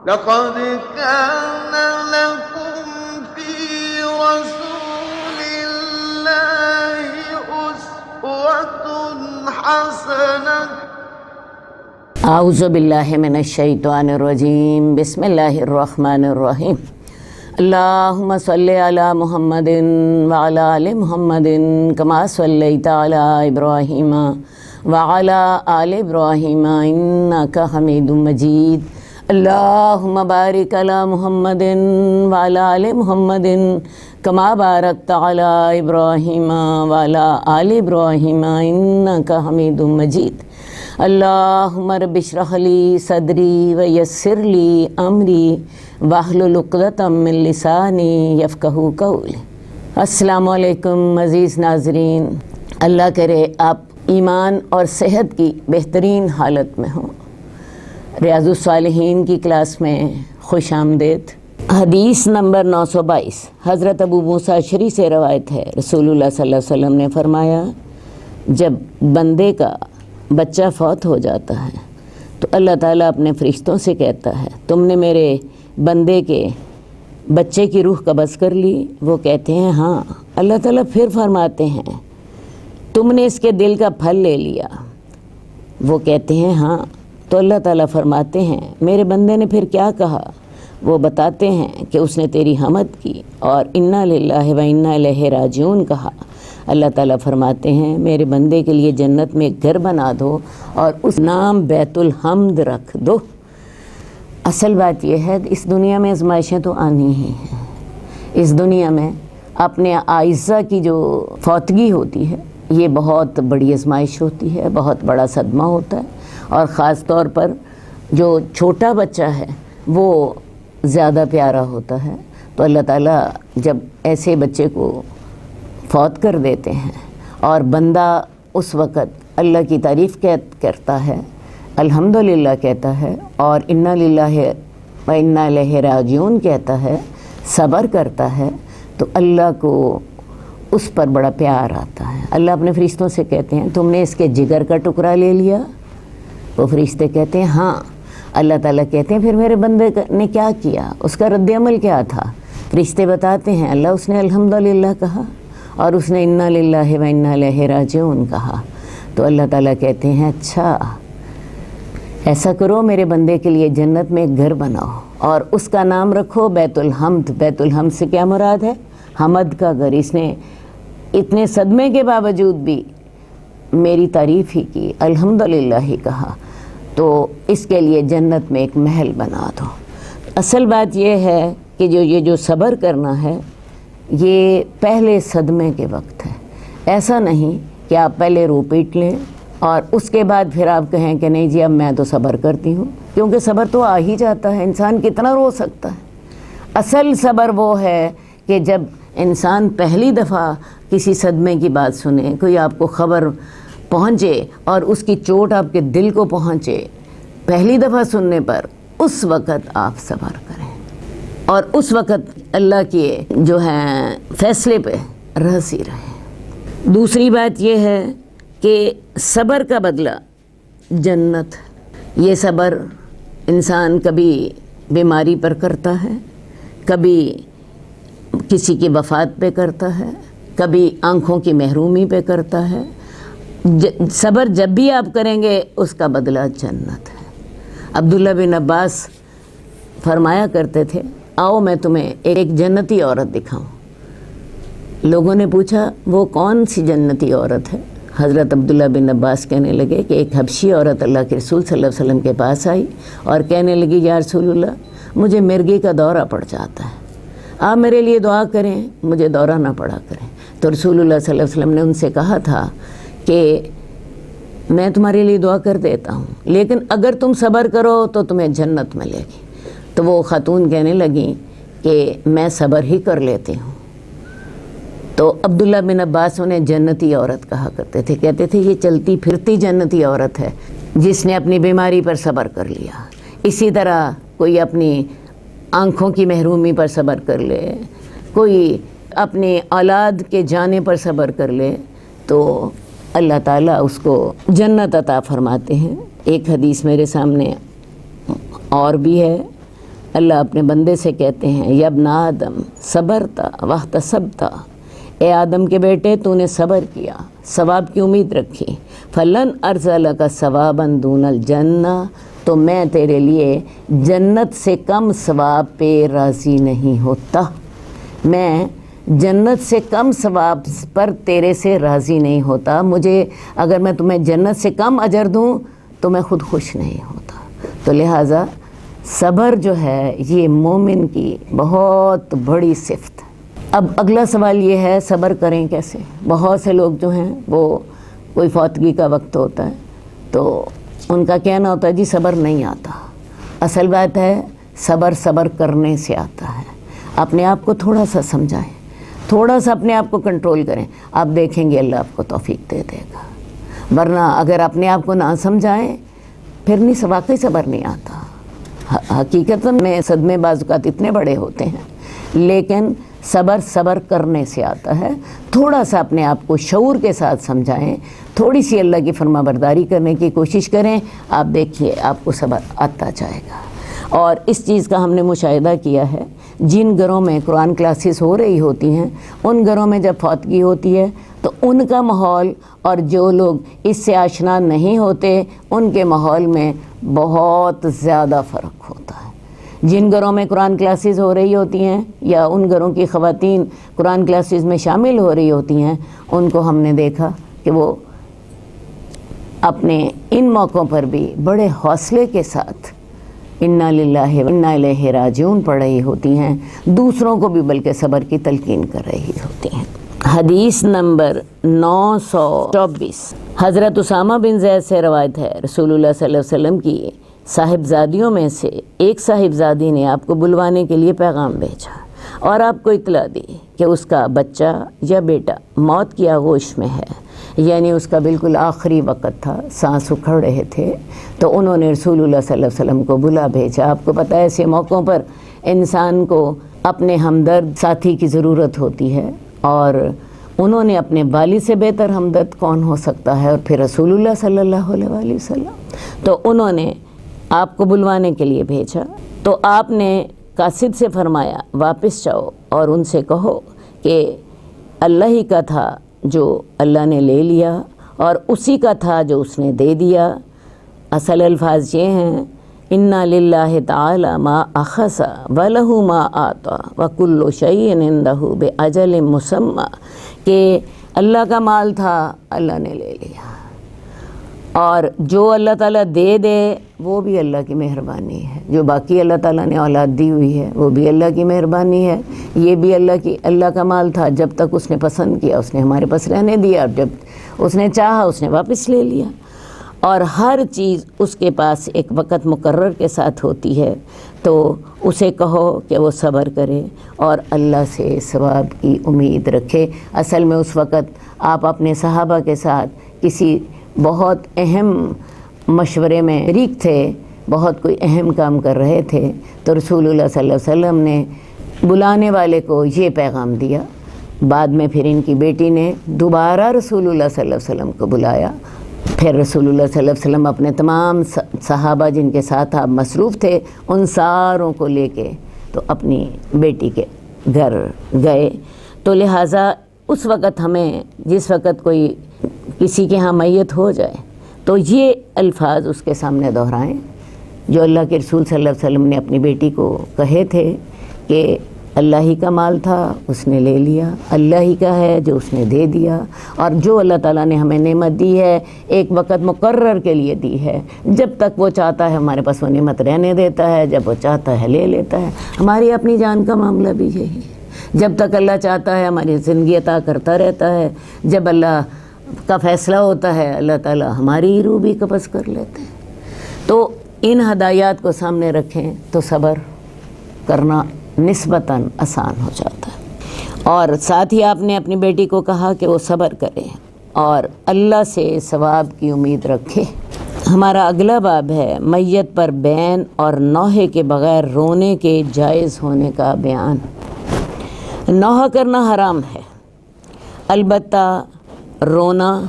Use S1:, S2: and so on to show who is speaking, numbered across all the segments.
S1: لقد كان لكم في رسول الله أسوة حسنة
S2: اعوذ باللہ من الشیطان الرجیم بسم اللہ الرحمن الرحیم اللہم صلی علی محمد وعلی آل محمد کما صلیت علی ابراہیم وعلی آل ابراہیم انک حمید مجید اللہم بارک علی محمد وعلی آل محمد کما بارکت علی ابراہیم وعلی آل ابراہیم انک حمید مجید اللہم رب اشرح لی صدری ویسر لی امری واحلل عقدۃ من لسانی یفقہوا قولی۔ السلام علیکم عزیز ناظرین، اللہ کرے آپ ایمان اور صحت کی بہترین حالت میں ہوں۔ ریاض الصالحین کی کلاس میں خوش آمدید۔ حدیث نمبر 922 حضرت ابو موسیٰ اشعری سے روایت ہے، رسول اللہ صلی اللہ علیہ وسلم نے فرمایا، جب بندے کا بچہ فوت ہو جاتا ہے تو اللہ تعالیٰ اپنے فرشتوں سے کہتا ہے، تم نے میرے بندے کے بچے کی روح قبض کر لی؟ وہ کہتے ہیں ہاں۔ اللہ تعالیٰ پھر فرماتے ہیں، تم نے اس کے دل کا پھل لے لیا؟ وہ کہتے ہیں ہاں۔ تو اللہ تعالیٰ فرماتے ہیں، میرے بندے نے پھر کیا کہا؟ وہ بتاتے ہیں کہ اس نے تیری حمد کی اور انا للہ و انا الیہ راجعون کہا۔ اللہ تعالیٰ فرماتے ہیں، میرے بندے کے لیے جنت میں ایک گھر بنا دو اور اس نام بیت الحمد رکھ دو۔ اصل بات یہ ہے، اس دنیا میں آزمائشیں تو آنی ہی ہیں۔ اس دنیا میں اپنے اعزہ کی جو فوتگی ہوتی ہے، یہ بہت بڑی آزمائش ہوتی ہے، بہت بڑا صدمہ ہوتا ہے، اور خاص طور پر جو چھوٹا بچہ ہے وہ زیادہ پیارا ہوتا ہے۔ تو اللہ تعالیٰ جب ایسے بچے کو فوت کر دیتے ہیں اور بندہ اس وقت اللہ کی تعریف کرتا ہے، الحمدللہ کہتا ہے، اور انا للہ و انا الیہ راجعون کہتا ہے، صبر کرتا ہے، تو اللہ کو اس پر بڑا پیار آتا ہے۔ اللہ اپنے فرشتوں سے کہتے ہیں، تم نے اس کے جگر کا ٹکڑا لے لیا؟ وہ فرشتے کہتے ہیں ہاں۔ اللہ تعالیٰ کہتے ہیں، پھر میرے بندے نے کیا کیا؟ اس کا رد عمل کیا تھا؟ فرشتے بتاتے ہیں، اللہ اس نے الحمدللہ کہا اور اس نے انا للہ و انا الیہ راجعون کہا۔ تو اللہ تعالیٰ کہتے ہیں، اچھا ایسا کرو، میرے بندے کے لیے جنت میں ایک گھر بناؤ اور اس کا نام رکھو بیت الحمد۔ بیت الحمد سے کیا مراد ہے؟ حمد کا گھر۔ اس نے اتنے صدمے کے باوجود بھی میری تعریف ہی کی، الحمدللہ ہی کہا، تو اس کے لیے جنت میں ایک محل بنا دو۔ اصل بات یہ ہے کہ جو صبر کرنا ہے، یہ پہلے صدمے کے وقت ہے۔ ایسا نہیں کہ آپ پہلے رو پیٹ لیں اور اس کے بعد پھر آپ کہیں کہ نہیں جی اب میں تو صبر کرتی ہوں، کیونکہ صبر تو آ ہی جاتا ہے، انسان کتنا رو سکتا ہے۔ اصل صبر وہ ہے کہ جب انسان پہلی دفعہ کسی صدمے کی بات سنے، کوئی آپ کو خبر پہنچے اور اس کی چوٹ آپ کے دل کو پہنچے پہلی دفعہ سننے پر، اس وقت آپ صبر کریں اور اس وقت اللہ کے جو ہیں فیصلے پہ راضی رہیں۔ دوسری بات یہ ہے کہ صبر کا بدلہ جنت۔ یہ صبر انسان کبھی بیماری پر کرتا ہے، کبھی کسی کی وفات پہ کرتا ہے، کبھی آنکھوں کی محرومی پہ کرتا ہے۔ صبر جب بھی آپ کریں گے اس کا بدلہ جنت ہے۔ عبداللہ بن عباس فرمایا کرتے تھے، آؤ میں تمہیں ایک جنتی عورت دکھاؤں۔ لوگوں نے پوچھا وہ کون سی جنتی عورت ہے؟ حضرت عبداللہ بن عباس کہنے لگے کہ ایک حبشی عورت اللہ کے رسول صلی اللہ علیہ وسلم کے پاس آئی اور کہنے لگی، یا رسول اللہ مجھے مرگی کا دورہ پڑ جاتا ہے، آپ میرے لیے دعا کریں، مجھے دورہ نہ پڑا کریں۔ تو رسول اللہ صلی اللہ علیہ وسلم نے ان سے کہا تھا کہ میں تمہارے لیے دعا کر دیتا ہوں، لیکن اگر تم صبر کرو تو تمہیں جنت ملے گی۔ تو وہ خاتون کہنے لگیں کہ میں صبر ہی کر لیتی ہوں۔ تو عبداللہ بن عباس انہیں جنتی عورت کہا کرتے تھے، کہتے تھے یہ چلتی پھرتی جنتی عورت ہے جس نے اپنی بیماری پر صبر کر لیا۔ اسی طرح کوئی اپنی آنکھوں کی محرومی پر صبر کر لے، کوئی اپنی اولاد کے جانے پر صبر کر لے، تو اللہ تعالیٰ اس کو جنت عطا فرماتے ہیں۔ ایک حدیث میرے سامنے اور بھی ہے، اللہ اپنے بندے سے کہتے ہیں یا ابن آدم صبرتا واحتسبتا، اے آدم کے بیٹے تو نے صبر کیا، ثواب کی امید رکھی، فلن ارسلک ثوابا دون الجنہ، تو میں تیرے لیے جنت سے کم ثواب پہ راضی نہیں ہوتا، میں جنت سے کم ثواب پر تیرے سے راضی نہیں ہوتا، مجھے اگر میں تمہیں جنت سے کم اجر دوں تو میں خود خوش نہیں ہوتا۔ تو لہٰذا صبر جو ہے یہ مومن کی بہت بڑی صفت ہے۔ اب اگلا سوال یہ ہے صبر کریں کیسے؟ بہت سے لوگ جو ہیں وہ کوئی فوتگی کا وقت ہوتا ہے تو ان کا کہنا ہوتا ہے جی صبر نہیں آتا۔ اصل بات ہے صبر کرنے سے آتا ہے۔ اپنے آپ کو تھوڑا سا سمجھائیں، تھوڑا سا اپنے آپ کو کنٹرول کریں، آپ دیکھیں گے اللہ آپ کو توفیق دے دے گا۔ ورنہ اگر اپنے آپ کو نہ سمجھائیں پھر نہیں، واقعی صبر نہیں آتا۔ حقیقت میں صدمے بعض اوقات اتنے بڑے ہوتے ہیں، لیکن صبر کرنے سے آتا ہے۔ تھوڑا سا اپنے آپ کو شعور کے ساتھ سمجھائیں، تھوڑی سی اللہ کی فرما برداری کرنے کی کوشش کریں، آپ دیکھیے آپ کو صبر آتا جائے گا۔ اور اس چیز کا ہم نے مشاہدہ کیا ہے، جن گھروں میں قرآن کلاسز ہو رہی ہوتی ہیں ان گھروں میں جب فوتگی ہوتی ہے تو ان کا ماحول اور جو لوگ اس سے آشنا نہیں ہوتے ان کے ماحول میں بہت زیادہ فرق ہوتا ہے۔ جن گھروں میں قرآن کلاسز ہو رہی ہوتی ہیں یا ان گھروں کی خواتین قرآن کلاسز میں شامل ہو رہی ہوتی ہیں ان کو ہم نے دیکھا کہ وہ اپنے ان موقعوں پر بھی بڑے حوصلے کے ساتھ انا للہ و انا الیہ راجعون پڑھ رہی ہوتی ہیں، دوسروں کو بھی بلکہ صبر کی تلقین کر رہی ہوتی ہیں۔ حدیث نمبر 924 حضرت اسامہ بن زید سے روایت ہے، رسول اللہ صلی اللہ علیہ وسلم کی صاحبزادیوں میں سے ایک صاحبزادی نے آپ کو بلوانے کے لیے پیغام بھیجا اور آپ کو اطلاع دی کہ اس کا بچہ یا بیٹا موت کی آغوش میں ہے، یعنی اس کا بالکل آخری وقت تھا، سانس اکھڑ رہے تھے، تو انہوں نے رسول اللہ صلی اللہ علیہ وسلم کو بلا بھیجا۔ آپ کو پتہ ہے ایسے موقعوں پر انسان کو اپنے ہمدرد ساتھی کی ضرورت ہوتی ہے، اور انہوں نے اپنے والد سے بہتر ہمدرد کون ہو سکتا ہے، اور پھر رسول اللہ صلی اللہ علیہ وآلہ وسلم، تو انہوں نے آپ کو بلوانے کے لیے بھیجا۔ تو آپ نے قاصد سے فرمایا واپس جاؤ اور ان سے کہو کہ اللہ ہی کا تھا جو اللہ نے لے لیا اور اسی کا تھا جو اس نے دے دیا۔ اصل الفاظ یہ ہیں انا للہ تعالی ما اخذ ولہ ما آتا وکل شیء عندہ باجل مسمی، کہ اللہ کا مال تھا اللہ نے لے لیا، اور جو اللہ تعالیٰ دے دے وہ بھی اللہ کی مہربانی ہے، جو باقی اللہ تعالیٰ نے اولاد دی ہوئی ہے وہ بھی اللہ کی مہربانی ہے، یہ بھی اللہ کا مال تھا، جب تک اس نے پسند کیا اس نے ہمارے پاس رہنے دیا، اور جب اس نے چاہا اس نے واپس لے لیا، اور ہر چیز اس کے پاس ایک وقت مقرر کے ساتھ ہوتی ہے۔ تو اسے کہو کہ وہ صبر کرے اور اللہ سے ثواب کی امید رکھے۔ اصل میں اس وقت آپ اپنے صحابہ کے ساتھ کسی بہت اہم مشورے میں شریک تھے، بہت کوئی اہم کام کر رہے تھے، تو رسول اللہ صلی اللہ علیہ وسلم نے بلانے والے کو یہ پیغام دیا۔ بعد میں پھر ان کی بیٹی نے دوبارہ رسول اللہ صلی اللہ علیہ وسلم کو بلایا، پھر رسول اللہ صلی اللہ علیہ وسلم اپنے تمام صحابہ جن کے ساتھ آپ مصروف تھے ان ساروں کو لے کے تو اپنی بیٹی کے گھر گئے۔ تو لہٰذا اس وقت ہمیں جس وقت کوئی کسی کے ہاں میت ہو جائے تو یہ الفاظ اس کے سامنے دہرائیں جو اللہ کے رسول صلی اللہ علیہ وسلم نے اپنی بیٹی کو کہے تھے کہ اللہ ہی کا مال تھا اس نے لے لیا، اللہ ہی کا ہے جو اس نے دے دیا، اور جو اللہ تعالیٰ نے ہمیں نعمت دی ہے ایک وقت مقرر کے لیے دی ہے، جب تک وہ چاہتا ہے ہمارے پاس وہ نعمت رہنے دیتا ہے، جب وہ چاہتا ہے لے لیتا ہے۔ ہماری اپنی جان کا معاملہ بھی یہی ہے، جب تک اللہ چاہتا ہے ہماری زندگی عطا کرتا رہتا ہے، جب اللہ کا فیصلہ ہوتا ہے اللہ تعالیٰ ہماری روح بھی قبض کر لیتے ہیں۔ تو ان ہدایات کو سامنے رکھیں تو صبر کرنا نسبتاً آسان ہو جاتا ہے۔ اور ساتھ ہی آپ نے اپنی بیٹی کو کہا کہ وہ صبر کرے اور اللہ سے ثواب کی امید رکھے۔ ہمارا اگلا باب ہے میت پر بین اور نوحے کے بغیر رونے کے جائز ہونے کا بیان۔ نوحہ کرنا حرام ہے، البتہ رونا،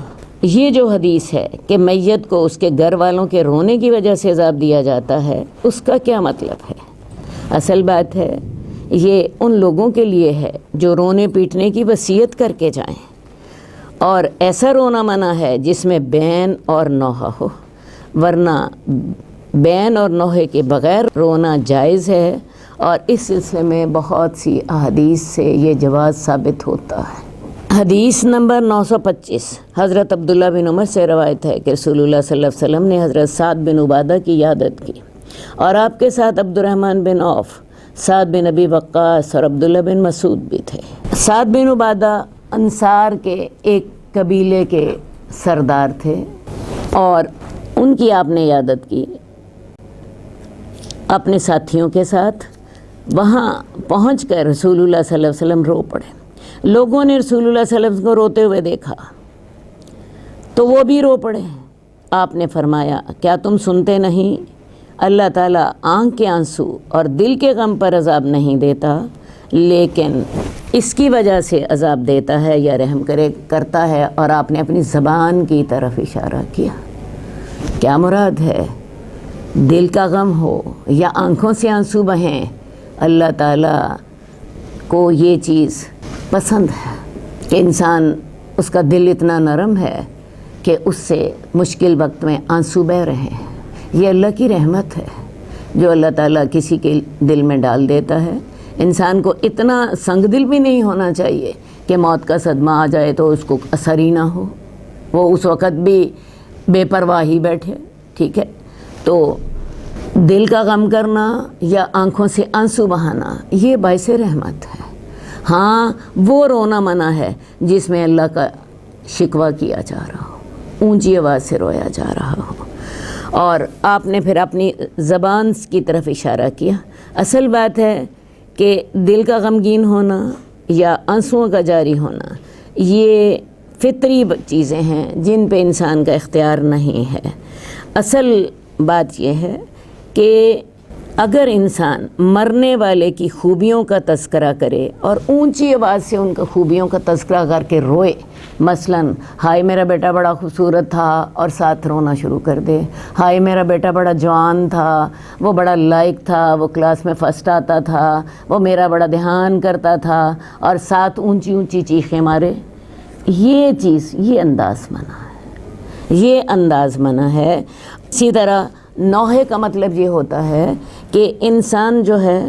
S2: یہ جو حدیث ہے کہ میت کو اس کے گھر والوں کے رونے کی وجہ سے عذاب دیا جاتا ہے، اس کا کیا مطلب ہے؟ اصل بات ہے یہ ان لوگوں کے لیے ہے جو رونے پیٹنے کی وصیت کر کے جائیں، اور ایسا رونا منع ہے جس میں بین اور نوحہ ہو، ورنہ بین اور نوحے کے بغیر رونا جائز ہے، اور اس سلسلے میں بہت سی احادیث سے یہ جواز ثابت ہوتا ہے۔ حدیث نمبر 925 حضرت عبداللہ بن عمر سے روایت ہے کہ رسول اللہ صلی اللہ علیہ وسلم نے حضرت سعد بن عبادہ کی عیادت کی، اور آپ کے ساتھ عبد الرحمن بن عوف، سعد بن ابی وقاص اور عبداللہ بن مسعود بھی تھے۔ سعد بن عبادہ انصار کے ایک قبیلے کے سردار تھے، اور ان کی آپ نے عیادت کی اپنے ساتھیوں کے ساتھ۔ وہاں پہنچ کر رسول اللہ صلی اللہ علیہ وسلم رو پڑے۔ لوگوں نے رسول اللہ صلی اللہ علیہ وسلم کو روتے ہوئے دیکھا تو وہ بھی رو پڑے۔ آپ نے فرمایا، کیا تم سنتے نہیں؟ اللہ تعالیٰ آنکھ کے آنسو اور دل کے غم پر عذاب نہیں دیتا، لیکن اس کی وجہ سے عذاب دیتا ہے یا رحم کرتا ہے۔ اور آپ نے اپنی زبان کی طرف اشارہ کیا۔ کیا مراد ہے؟ دل کا غم ہو یا آنکھوں سے آنسو بہیں، اللہ تعالیٰ کو یہ چیز پسند ہے کہ انسان، اس کا دل اتنا نرم ہے کہ اس سے مشکل وقت میں آنسو بہہ رہے ہیں۔ یہ اللہ کی رحمت ہے جو اللہ تعالیٰ کسی کے دل میں ڈال دیتا ہے۔ انسان کو اتنا سنگ دل بھی نہیں ہونا چاہیے کہ موت کا صدمہ آ جائے تو اس کو اثر ہی نہ ہو، وہ اس وقت بھی بے پرواہی بیٹھے۔ ٹھیک ہے، تو دل کا غم کرنا یا آنکھوں سے آنسو بہانا یہ باعث رحمت ہے۔ ہاں، وہ رونا منع ہے جس میں اللہ کا شکوہ کیا جا رہا ہو، اونچی آواز سے رویا جا رہا ہو۔ اور آپ نے پھر اپنی زبان کی طرف اشارہ کیا۔ اصل بات ہے کہ دل کا غمگین ہونا یا آنسوؤں کا جاری ہونا یہ فطری چیزیں ہیں جن پہ انسان کا اختیار نہیں ہے۔ اصل بات یہ ہے کہ اگر انسان مرنے والے کی خوبیوں کا تذکرہ کرے اور اونچی آواز سے ان کا خوبیوں کا تذکرہ کر کے روئے، مثلاً ہائے میرا بیٹا بڑا خوبصورت تھا اور ساتھ رونا شروع کر دے، ہائے میرا بیٹا بڑا جوان تھا، وہ بڑا لائق تھا، وہ کلاس میں فرسٹ آتا تھا، وہ میرا بڑا دھیان کرتا تھا، اور ساتھ اونچی اونچی چیخیں مارے، یہ چیز، یہ انداز منع ہے، یہ انداز منع ہے۔ اسی طرح نوحے کا مطلب یہ ہوتا ہے کہ انسان جو ہے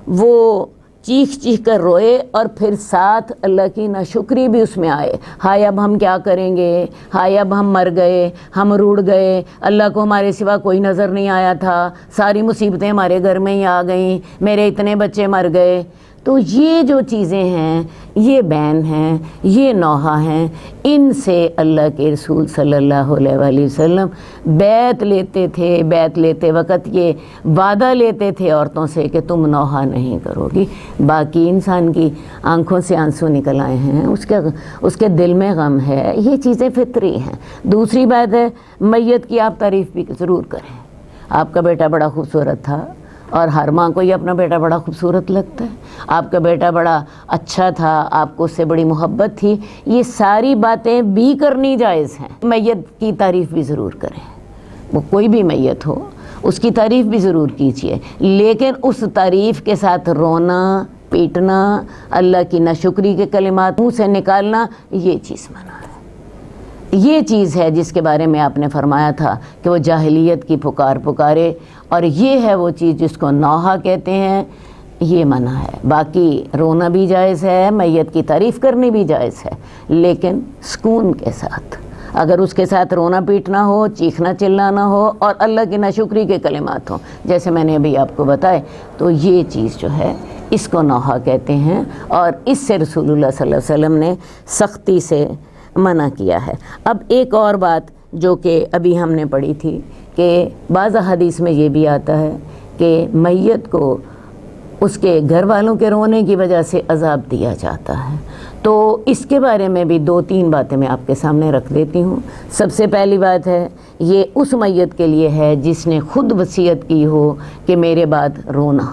S2: وہ چیخ چیخ کر روئے اور پھر ساتھ اللہ کی ناشکری بھی اس میں آئے۔ ہائے اب ہم کیا کریں گے، ہائے اب ہم مر گئے، ہم روڑ گئے، اللہ کو ہمارے سوا کوئی نظر نہیں آیا تھا، ساری مصیبتیں ہمارے گھر میں ہی آ گئیں، میرے اتنے بچے مر گئے۔ تو یہ جو چیزیں ہیں یہ بین ہیں، یہ نوحہ ہیں، ان سے اللہ کے رسول صلی اللہ علیہ وآلہ وسلم بیعت لیتے تھے۔ بیعت لیتے وقت یہ وعدہ لیتے تھے عورتوں سے کہ تم نوحہ نہیں کرو گی۔ باقی انسان کی آنکھوں سے آنسو نکل آئے ہیں، اس کے دل میں غم ہے، یہ چیزیں فطری ہیں۔ دوسری بات ہے، میت کی آپ تعریف بھی ضرور کریں۔ آپ کا بیٹا بڑا خوبصورت تھا، اور ہر ماں کو یہ اپنا بیٹا بڑا خوبصورت لگتا ہے، آپ کا بیٹا بڑا اچھا تھا، آپ کو اس سے بڑی محبت تھی، یہ ساری باتیں بھی کرنی جائز ہیں۔ میت کی تعریف بھی ضرور کریں، وہ کوئی بھی میت ہو اس کی تعریف بھی ضرور کیجیے، لیکن اس تعریف کے ساتھ رونا پیٹنا، اللہ کی ناشکری کے کلمات منہ سے نکالنا، یہ چیز منع ہے۔ یہ چیز ہے جس کے بارے میں آپ نے فرمایا تھا کہ وہ جاہلیت کی پکار پکارے، اور یہ ہے وہ چیز جس کو نوحہ کہتے ہیں، یہ منع ہے۔ باقی رونا بھی جائز ہے، میت کی تعریف کرنی بھی جائز ہے، لیکن سکون کے ساتھ۔ اگر اس کے ساتھ رونا پیٹنا ہو، چیخنا چلانا ہو اور اللہ کی ناشکری کے کلمات ہوں جیسے میں نے ابھی آپ کو بتائے، تو یہ چیز جو ہے اس کو نوحہ کہتے ہیں، اور اس سے رسول اللہ صلی اللہ علیہ وسلم نے سختی سے منع کیا ہے۔ اب ایک اور بات جو کہ ابھی ہم نے پڑھی تھی کہ بعض حدیث میں یہ بھی آتا ہے کہ میت کو اس کے گھر والوں کے رونے کی وجہ سے عذاب دیا جاتا ہے، تو اس کے بارے میں بھی 2-3 باتیں میں آپ کے سامنے رکھ دیتی ہوں۔ سب سے پہلی بات ہے، یہ اس میت کے لیے ہے جس نے خود وصیت کی ہو کہ میرے بعد رونا،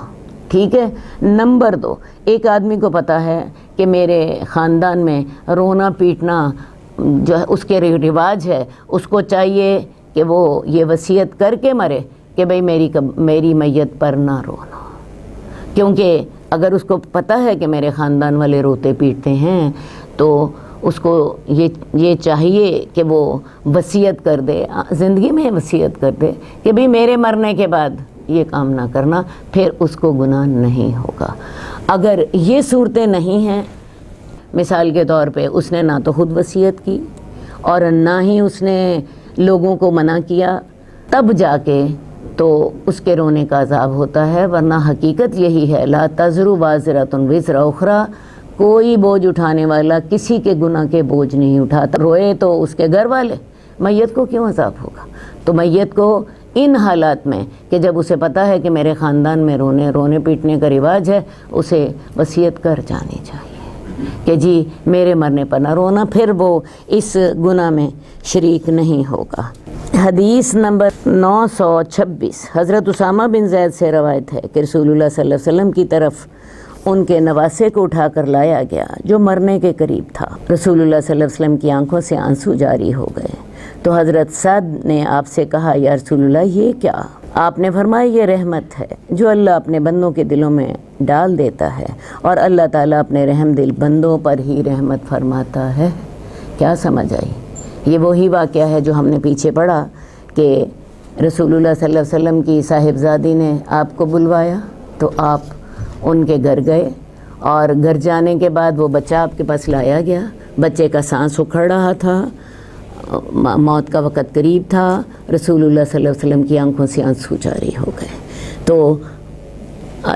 S2: ٹھیک ہے۔ نمبر 2، ایک آدمی کو پتہ ہے کہ میرے خاندان میں رونا پیٹنا جو ہے اس کے رواج ہے، اس کو چاہیے کہ وہ یہ وصیت کر کے مرے کہ بھئی میری میت پر نہ رونا۔ کیونکہ اگر اس کو پتہ ہے کہ میرے خاندان والے روتے پیٹتے ہیں تو اس کو یہ چاہیے کہ وہ وصیت کر دے، زندگی میں وصیت کر دے کہ بھی میرے مرنے کے بعد یہ کام نہ کرنا، پھر اس کو گناہ نہیں ہوگا۔ اگر یہ صورتیں نہیں ہیں، مثال کے طور پہ اس نے نہ تو خود وصیت کی اور نہ ہی اس نے لوگوں کو منع کیا، تب جا کے تو اس کے رونے کا عذاب ہوتا ہے، ورنہ حقیقت یہی ہے لا تزر وازرۃ وزر اخری، کوئی بوجھ اٹھانے والا کسی کے گناہ کے بوجھ نہیں اٹھاتا۔ روئے تو اس کے گھر والے، میت کو کیوں عذاب ہوگا؟ تو میت کو ان حالات میں کہ جب اسے پتہ ہے کہ میرے خاندان میں رونے پیٹنے کا رواج ہے، اسے وصیت کر جانی چاہیے کہ جی میرے مرنے پر نہ رونا، پھر وہ اس گناہ میں شریک نہیں ہوگا۔ حدیث نمبر 926 حضرت اسامہ بن زید سے روایت ہے کہ رسول اللہ صلی اللہ علیہ وسلم کی طرف ان کے نواسے کو اٹھا کر لایا گیا جو مرنے کے قریب تھا۔ رسول اللہ صلی اللہ علیہ وسلم کی آنکھوں سے آنسو جاری ہو گئے تو حضرت سعد نے آپ سے کہا یا رسول اللہ یہ کیا؟ آپ نے فرمایا یہ رحمت ہے جو اللہ اپنے بندوں کے دلوں میں ڈال دیتا ہے، اور اللہ تعالیٰ اپنے رحم دل بندوں پر ہی رحمت فرماتا ہے۔ کیا سمجھ آئی؟ یہ وہی واقعہ ہے جو ہم نے پیچھے پڑھا کہ رسول اللہ صلی اللہ علیہ وسلم کی صاحبزادی نے آپ کو بلوایا تو آپ ان کے گھر گئے، اور گھر جانے کے بعد وہ بچہ آپ کے پاس لایا گیا، بچے کا سانس اکھڑ رہا تھا، موت کا وقت قریب تھا، رسول اللہ صلی اللہ علیہ وسلم کی آنکھوں سے آنسو جاری ہو گئے تو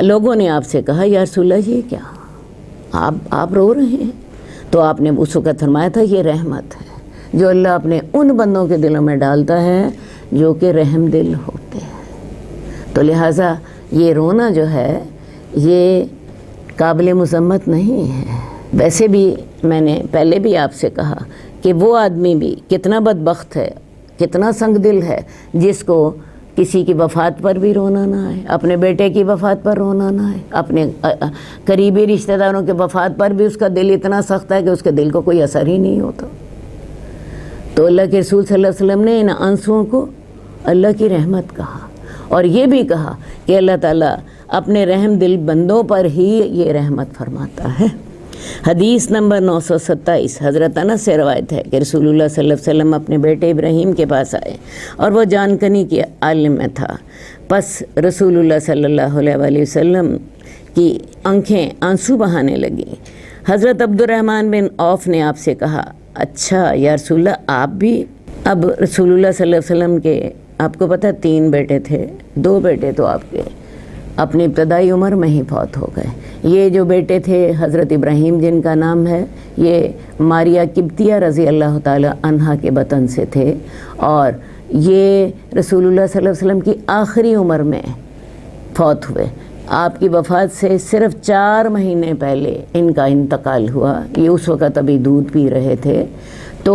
S2: لوگوں نے آپ سے کہا یا رسول اللہ یہ کیا، آپ رو رہے ہیں؟ تو آپ نے اس وقت فرمایا تھا یہ رحمت ہے جو اللہ اپنے ان بندوں کے دلوں میں ڈالتا ہے جو کہ رحم دل ہوتے ہیں۔ تو لہٰذا یہ رونا جو ہے یہ قابل مذمت نہیں ہے۔ ویسے بھی میں نے پہلے بھی آپ سے کہا کہ وہ آدمی بھی کتنا بدبخت ہے، کتنا سنگ دل ہے جس کو کسی کی وفات پر بھی رونا نہ آئے، اپنے بیٹے کی وفات پر رونا نہ آئے، اپنے قریبی رشتہ داروں کے وفات پر بھی اس کا دل اتنا سخت ہے کہ اس کے دل کو کوئی اثر ہی نہیں ہوتا۔ تو اللہ کے رسول صلی اللہ علیہ وسلم نے ان آنسوؤں کو اللہ کی رحمت کہا، اور یہ بھی کہا کہ اللہ تعالیٰ اپنے رحم دل بندوں پر ہی یہ رحمت فرماتا ہے۔ حدیث نمبر 927 حضرت انس سے روایت ہے کہ رسول اللہ صلی اللہ علیہ وسلم اپنے بیٹے ابراہیم کے پاس آئے اور وہ جان کنی کے عالم میں تھا۔ پس رسول اللہ صلی اللہ علیہ وسلم کی آنکھیں آنسو بہانے لگیں۔ حضرت عبد الرحمن بن عوف نے آپ سے کہا اچھا یا رسول اللہ آپ بھی؟ اب رسول اللہ صلی اللہ علیہ وسلم کے آپ کو پتہ 3 بیٹے تھے، 2 بیٹے تو آپ کے اپنی ابتدائی عمر میں ہی فوت ہو گئے۔ یہ جو بیٹے تھے حضرت ابراہیم جن کا نام ہے، یہ ماریہ قبطیہ رضی اللہ تعالی عنہا کے بطن سے تھے، اور یہ رسول اللہ صلی اللہ علیہ وسلم کی آخری عمر میں فوت ہوئے۔ آپ کی وفات سے صرف 4 مہینے پہلے ان کا انتقال ہوا۔ یہ اس وقت ابھی دودھ پی رہے تھے تو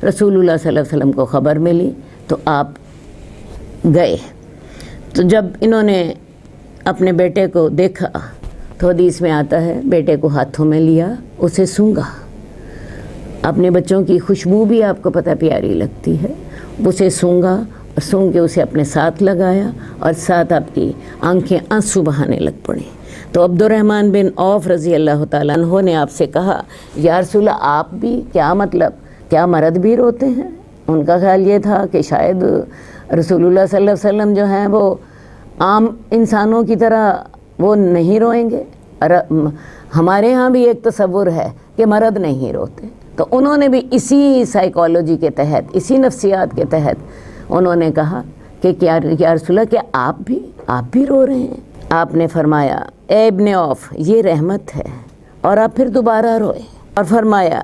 S2: رسول اللہ صلی اللہ علیہ وسلم کو خبر ملی تو آپ گئے۔ تو جب انہوں نے اپنے بیٹے کو دیکھا تو حدیث میں آتا ہے بیٹے کو ہاتھوں میں لیا، اسے سونگا۔ اپنے بچوں کی خوشبو بھی آپ کو پتہ پیاری لگتی ہے، اسے سونگا اور سونگ کے اسے اپنے ساتھ لگایا، اور ساتھ آپ کی آنکھیں آنسو بہانے لگ پڑیں۔ تو عبد الرحمن بن عوف رضی اللہ تعالیٰ عنہ نے آپ سے کہا یا رسول اللہ آپ بھی؟ کیا مطلب، کیا مرد بھی روتے ہیں؟ ان کا خیال یہ تھا کہ شاید رسول اللہ صلی اللہ علیہ وسلم جو ہیں وہ عام انسانوں کی طرح وہ نہیں روئیں گے۔ ہمارے ہاں بھی ایک تصور ہے کہ مرد نہیں روتے، تو انہوں نے بھی اسی سائیکالوجی کے تحت، اسی نفسیات کے تحت انہوں نے کہا کہ کیا یا رسول اللہ کیا آپ بھی رو رہے ہیں؟ آپ نے فرمایا اے ابن عوف یہ رحمت ہے، اور آپ پھر دوبارہ روئے اور فرمایا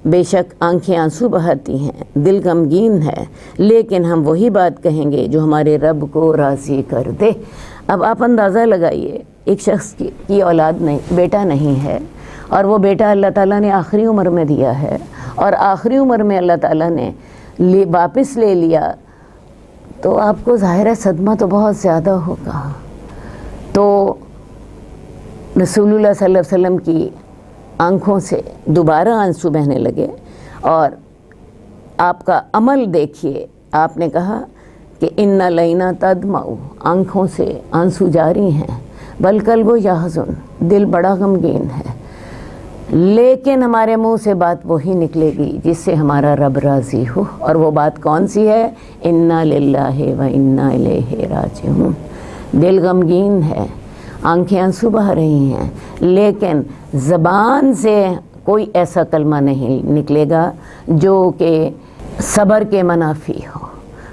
S2: بے شک آنکھیں آنسو بہاتی ہیں، دل غمگین ہے، لیکن ہم وہی بات کہیں گے جو ہمارے رب کو راضی کر دے۔ اب آپ اندازہ لگائیے، ایک شخص کی اولاد نہیں، بیٹا نہیں ہے، اور وہ بیٹا اللہ تعالیٰ نے آخری عمر میں دیا ہے، اور آخری عمر میں اللہ تعالیٰ نے واپس لے لیا، تو آپ کو ظاہر ہے صدمہ تو بہت زیادہ ہوگا۔ تو رسول اللہ صلی اللہ علیہ وسلم کی آنکھوں سے دوبارہ آنسو بہنے لگے، اور آپ کا عمل دیکھیے، آپ نے کہا کہ ان لینا تدمع، آنکھوں سے آنسو جاری ہیں، بل قلب یحزن، دل بڑا غمگین ہے، لیکن ہمارے منہ سے بات وہی نکلے گی جس سے ہمارا رب راضی ہو، اور وہ بات کون سی ہے؟ انا للہ و انا الیہ راجعون۔ دل غمگین ہے، آنکھیں آنسو بہا رہی ہیں، لیکن زبان سے کوئی ایسا کلمہ نہیں نکلے گا جو کہ صبر کے منافی ہو۔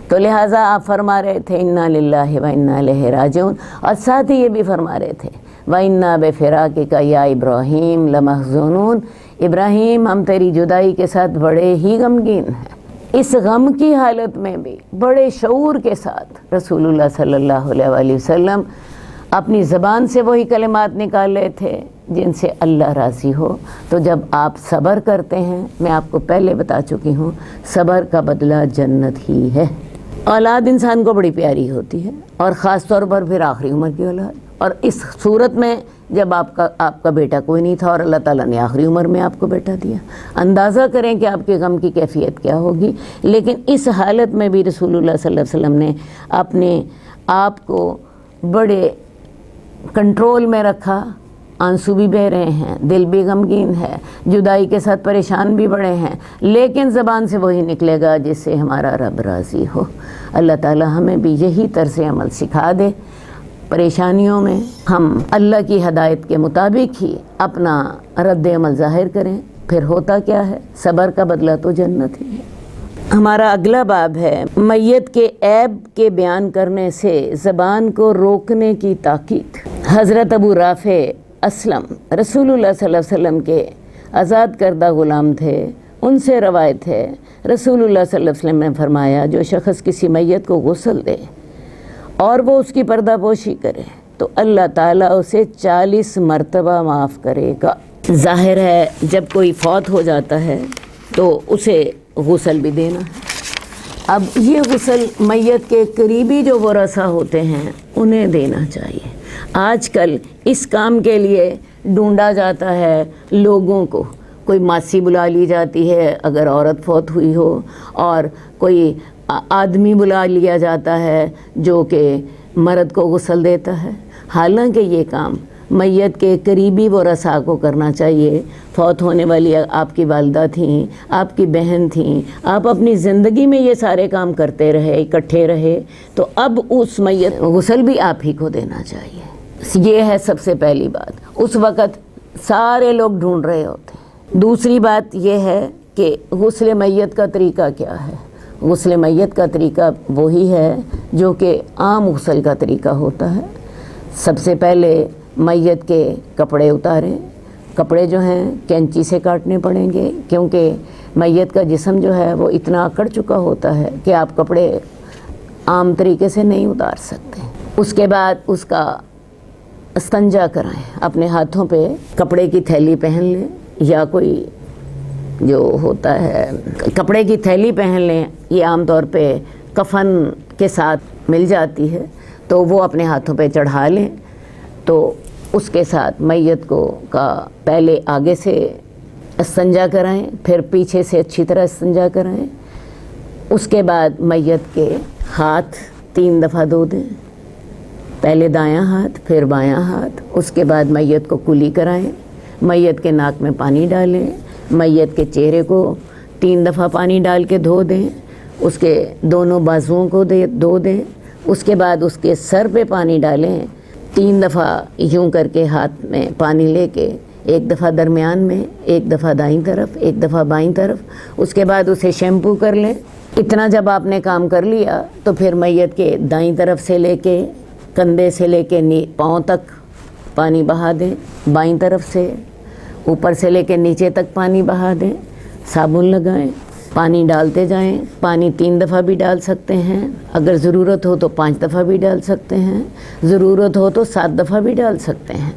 S2: تو لہٰذا آپ فرما رہے تھے انا للہ و انا الیہ راجعون، اور ساتھ ہی یہ بھی فرما رہے تھے وَإِنَّا بِفِرَاقِكَ يَا إِبْرَاهِيمُ لَمَحْزُونُونَ، ابراہیم ہم تیری جدائی کے ساتھ بڑے ہی غمگین ہیں۔ اس غم کی حالت میں بھی بڑے شعور کے ساتھ رسول اللہ صلی اللہ علیہ وآلہ وسلم اپنی زبان سے وہی کلمات نکال رہے تھے جن سے اللہ راضی ہو۔ تو جب آپ صبر کرتے ہیں، میں آپ کو پہلے بتا چکی ہوں، صبر کا بدلہ جنت ہی ہے۔ اولاد انسان کو بڑی پیاری ہوتی ہے، اور خاص طور پر پھر آخری عمر کی اولاد، اور اس صورت میں جب آپ کا بیٹا کوئی نہیں تھا اور اللہ تعالیٰ نے آخری عمر میں آپ کو بیٹا دیا، اندازہ کریں کہ آپ کے غم کی کیفیت کیا ہوگی۔ لیکن اس حالت میں بھی رسول اللہ صلی اللہ علیہ وسلم نے اپنے آپ کو بڑے کنٹرول میں رکھا۔ آنسو بھی بہہ رہے ہیں، دل بھی غمگین ہے، جدائی کے ساتھ پریشان بھی بڑے ہیں، لیکن زبان سے وہی نکلے گا جس سے ہمارا رب راضی ہو۔ اللہ تعالیٰ ہمیں بھی یہی طرز عمل سکھا دے۔ پریشانیوں میں ہم اللہ کی ہدایت کے مطابق ہی اپنا رد عمل ظاہر کریں، پھر ہوتا کیا ہے؟ صبر کا بدلہ تو جنت ہی ہے۔ ہمارا اگلا باب ہے میت کے عیب کے بیان کرنے سے زبان کو روکنے کی تاکید۔ حضرت ابو رافع اسلم رسول اللہ صلی اللہ علیہ وسلم کے آزاد کردہ غلام تھے، ان سے روایت ہے رسول اللہ صلی اللہ علیہ وسلم نے فرمایا جو شخص کسی میت کو غسل دے اور وہ اس کی پردہ پوشی کرے تو اللہ تعالیٰ اسے 40 مرتبہ معاف کرے گا۔ ظاہر ہے جب کوئی فوت ہو جاتا ہے تو اسے غسل بھی دینا ہے۔ اب یہ غسل میت کے قریبی جو ورثہ ہوتے ہیں انہیں دینا چاہیے۔ آج کل اس کام کے لیے ڈھونڈا جاتا ہے لوگوں کو، کوئی ماسی بلا لی جاتی ہے اگر عورت فوت ہوئی ہو، اور کوئی آدمی بلا لیا جاتا ہے جو کہ مرد کو غسل دیتا ہے، حالانکہ یہ کام میت کے قریبی ورثاء کو کرنا چاہیے۔ فوت ہونے والی آپ کی والدہ تھیں، آپ کی بہن تھیں، آپ اپنی زندگی میں یہ سارے کام کرتے رہے، اکٹھے رہے، تو اب اس میت غسل بھی آپ ہی کو دینا چاہیے۔ یہ ہے سب سے پہلی بات۔ اس وقت سارے لوگ ڈھونڈ رہے ہوتے ہیں۔ دوسری بات یہ ہے کہ غسل میت کا طریقہ کیا ہے؟ غسل میت کا طریقہ وہی ہے جو کہ عام غسل کا طریقہ ہوتا ہے۔ سب سے پہلے میت کے کپڑے اتاریں۔ کپڑے جو ہیں کینچی سے کاٹنے پڑیں گے، کیونکہ میت کا جسم جو ہے وہ اتنا اکڑ چکا ہوتا ہے کہ آپ کپڑے عام طریقے سے نہیں اتار سکتے۔ اس کے بعد اس کا استنجا کرائیں، اپنے ہاتھوں پہ کپڑے کی تھیلی پہن لیں، یا کوئی جو ہوتا ہے کپڑے کی تھیلی پہن لیں، یہ عام طور پہ کفن کے ساتھ مل جاتی ہے، تو وہ اپنے ہاتھوں پہ چڑھا لیں۔ تو اس کے ساتھ میت کا پہلے آگے سے استنجا کرائیں، پھر پیچھے سے اچھی طرح استنجا کرائیں۔ اس کے بعد میت کے ہاتھ 3 دفعہ دھو دیں، پہلے دایاں ہاتھ پھر بایاں ہاتھ۔ اس کے بعد میت کو کلی کرائیں، میت کے ناک میں پانی ڈالیں، میت کے چہرے کو 3 دفعہ پانی ڈال کے دھو دیں، اس کے دونوں بازوؤں کو دھو دیں۔ اس کے بعد اس کے سر پہ پانی ڈالیں، 3 دفعہ یوں کر کے ہاتھ میں پانی لے کے، 1 دفعہ درمیان میں، 1 دفعہ دائیں طرف، 1 دفعہ بائیں طرف۔ اس کے بعد اسے شیمپو کر لیں۔ اتنا جب آپ نے کام کر لیا تو پھر میت کے دائیں طرف سے لے کے کندھے سے لے کے پاؤں تک پانی بہا دیں، بائیں طرف سے اوپر سے لے کے نیچے تک پانی بہا دیں، صابن لگائیں، پانی ڈالتے جائیں۔ پانی 3 دفعہ بھی ڈال سکتے ہیں، اگر ضرورت ہو تو 5 دفعہ بھی ڈال سکتے ہیں، ضرورت ہو تو 7 دفعہ بھی ڈال سکتے ہیں۔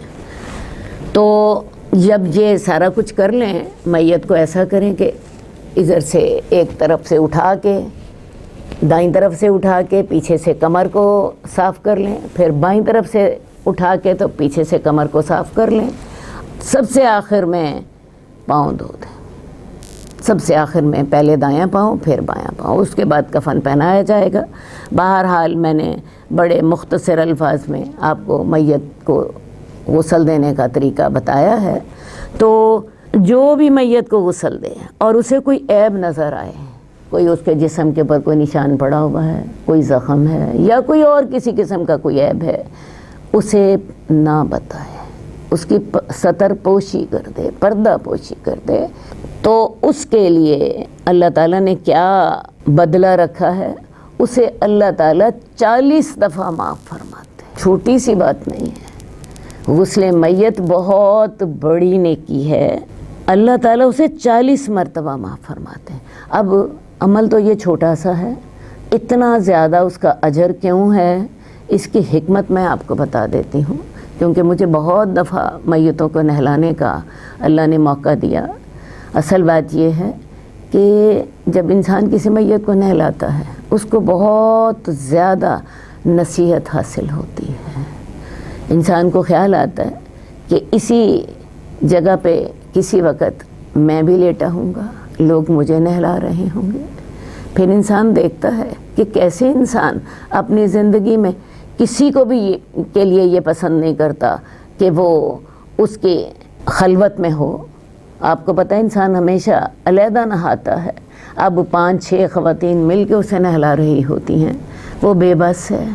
S2: تو جب یہ سارا کچھ کر لیں، میت کو ایسا کریں کہ ادھر سے ایک طرف سے اٹھا کے، دائیں طرف سے اٹھا کے پیچھے سے کمر کو صاف کر لیں، پھر بائیں طرف سے اٹھا کے تو پیچھے سے کمر کو صاف کر لیں، سب سے آخر میں پاؤں دھو دیں۔ سب سے آخر میں پہلے دایاں پاؤں پھر بایاں پاؤں، اس کے بعد کفن پہنایا جائے گا۔ بہرحال میں نے بڑے مختصر الفاظ میں آپ کو میت کو غسل دینے کا طریقہ بتایا ہے۔ تو جو بھی میت کو غسل دے اور اسے کوئی عیب نظر آئے، کوئی اس کے جسم کے اوپر کوئی نشان پڑا ہوا ہے، کوئی زخم ہے یا کوئی اور کسی قسم کا کوئی عیب ہے، اسے نہ بتائے، اس کی ستر پوشی کر دے، پردہ پوشی کر دے۔ تو اس کے لیے اللہ تعالیٰ نے کیا بدلہ رکھا ہے، اسے اللہ تعالیٰ 40 دفعہ معاف فرماتے ہیں۔ چھوٹی سی بات نہیں ہے، غسل میت بہت بڑی نیکی ہے، اللہ تعالیٰ اسے 40 مرتبہ معاف فرماتے ہیں۔ اب عمل تو یہ چھوٹا سا ہے، اتنا زیادہ اس کا اجر کیوں ہے، اس کی حکمت میں آپ کو بتا دیتی ہوں، کیونکہ مجھے بہت دفعہ میتوں کو نہلانے کا اللہ نے موقع دیا۔ اصل بات یہ ہے کہ جب انسان کسی میت کو نہلاتا ہے، اس کو بہت زیادہ نصیحت حاصل ہوتی ہے۔ انسان کو خیال آتا ہے کہ اسی جگہ پہ کسی وقت میں بھی لیٹا ہوں گا، لوگ مجھے نہلا رہے ہوں گے۔ پھر انسان دیکھتا ہے کہ کیسے انسان اپنی زندگی میں کسی کو بھی کے لیے یہ پسند نہیں کرتا کہ وہ اس کی خلوت میں ہو۔ آپ کو پتہ ہے انسان ہمیشہ علیحدہ نہاتا ہے، اب 5-6 خواتین مل کے اسے نہلا رہی ہوتی ہیں، وہ بے بس ہے،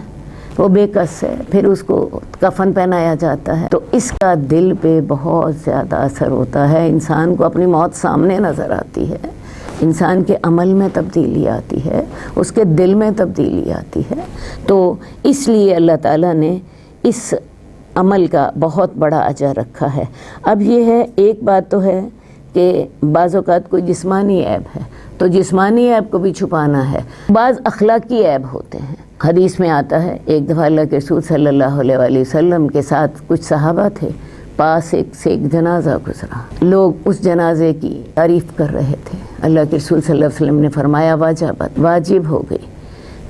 S2: وہ بے کس ہے، پھر اس کو کفن پہنایا جاتا ہے، تو اس کا دل پہ بہت زیادہ اثر ہوتا ہے۔ انسان کو اپنی موت سامنے نظر آتی ہے، انسان کے عمل میں تبدیلی آتی ہے، اس کے دل میں تبدیلی آتی ہے۔ تو اس لیے اللہ تعالیٰ نے اس عمل کا بہت بڑا اجر رکھا ہے۔ اب یہ ہے، ایک بات تو ہے کہ بعض اوقات کوئی جسمانی عیب ہے تو جسمانی عیب کو بھی چھپانا ہے، بعض اخلاقی عیب ہوتے ہیں۔ حدیث میں آتا ہے، ایک دفعہ اللہ کے رسول صلی اللہ علیہ وآلہ وسلم کے ساتھ کچھ صحابہ تھے، پاس سے ایک جنازہ گزرا، لوگ اس جنازے کی تعریف کر رہے تھے۔ اللہ کے رسول صلی اللہ علیہ وسلم نے فرمایا وجبت، واجب ہو گئی۔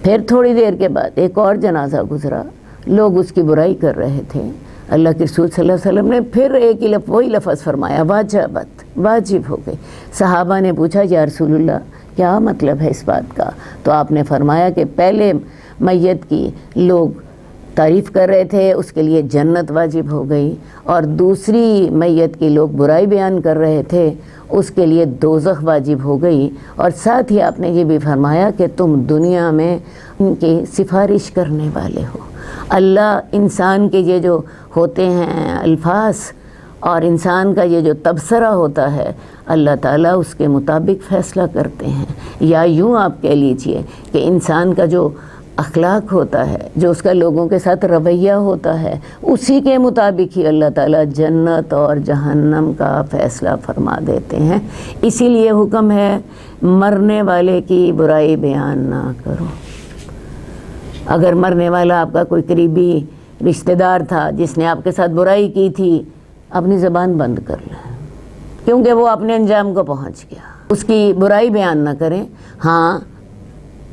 S2: پھر تھوڑی دیر کے بعد ایک اور جنازہ گزرا، لوگ اس کی برائی کر رہے تھے۔ اللہ کے رسول صلی اللہ علیہ وسلم نے پھر ایک ہی وہی لفظ فرمایا وجبت، واجب ہو گئی۔ صحابہ نے پوچھا یا رسول اللہ کیا مطلب ہے اس بات کا؟ تو آپ نے فرمایا کہ پہلے میت کی لوگ تعریف کر رہے تھے، اس کے لیے جنت واجب ہو گئی، اور دوسری میت کی لوگ برائی بیان کر رہے تھے، اس کے لیے دوزخ واجب ہو گئی، اور ساتھ ہی آپ نے یہ بھی فرمایا کہ تم دنیا میں ان کی سفارش کرنے والے ہو۔ اللہ انسان کے یہ جو ہوتے ہیں الفاظ اور انسان کا یہ جو تبصرہ ہوتا ہے، اللہ تعالیٰ اس کے مطابق فیصلہ کرتے ہیں، یا یوں آپ کہہ لیجئے کہ انسان کا جو اخلاق ہوتا ہے، جو اس کا لوگوں کے ساتھ رویہ ہوتا ہے، اسی کے مطابق ہی اللہ تعالیٰ جنت اور جہنم کا فیصلہ فرما دیتے ہیں۔ اسی لیے حکم ہے مرنے والے کی برائی بیان نہ کرو۔ اگر مرنے والا آپ کا کوئی قریبی رشتہ دار تھا جس نے آپ کے ساتھ برائی کی تھی، اپنی زبان بند کر لیں، کیونکہ وہ اپنے انجام کو پہنچ گیا۔ اس کی برائی بیان نہ کریں۔ ہاں،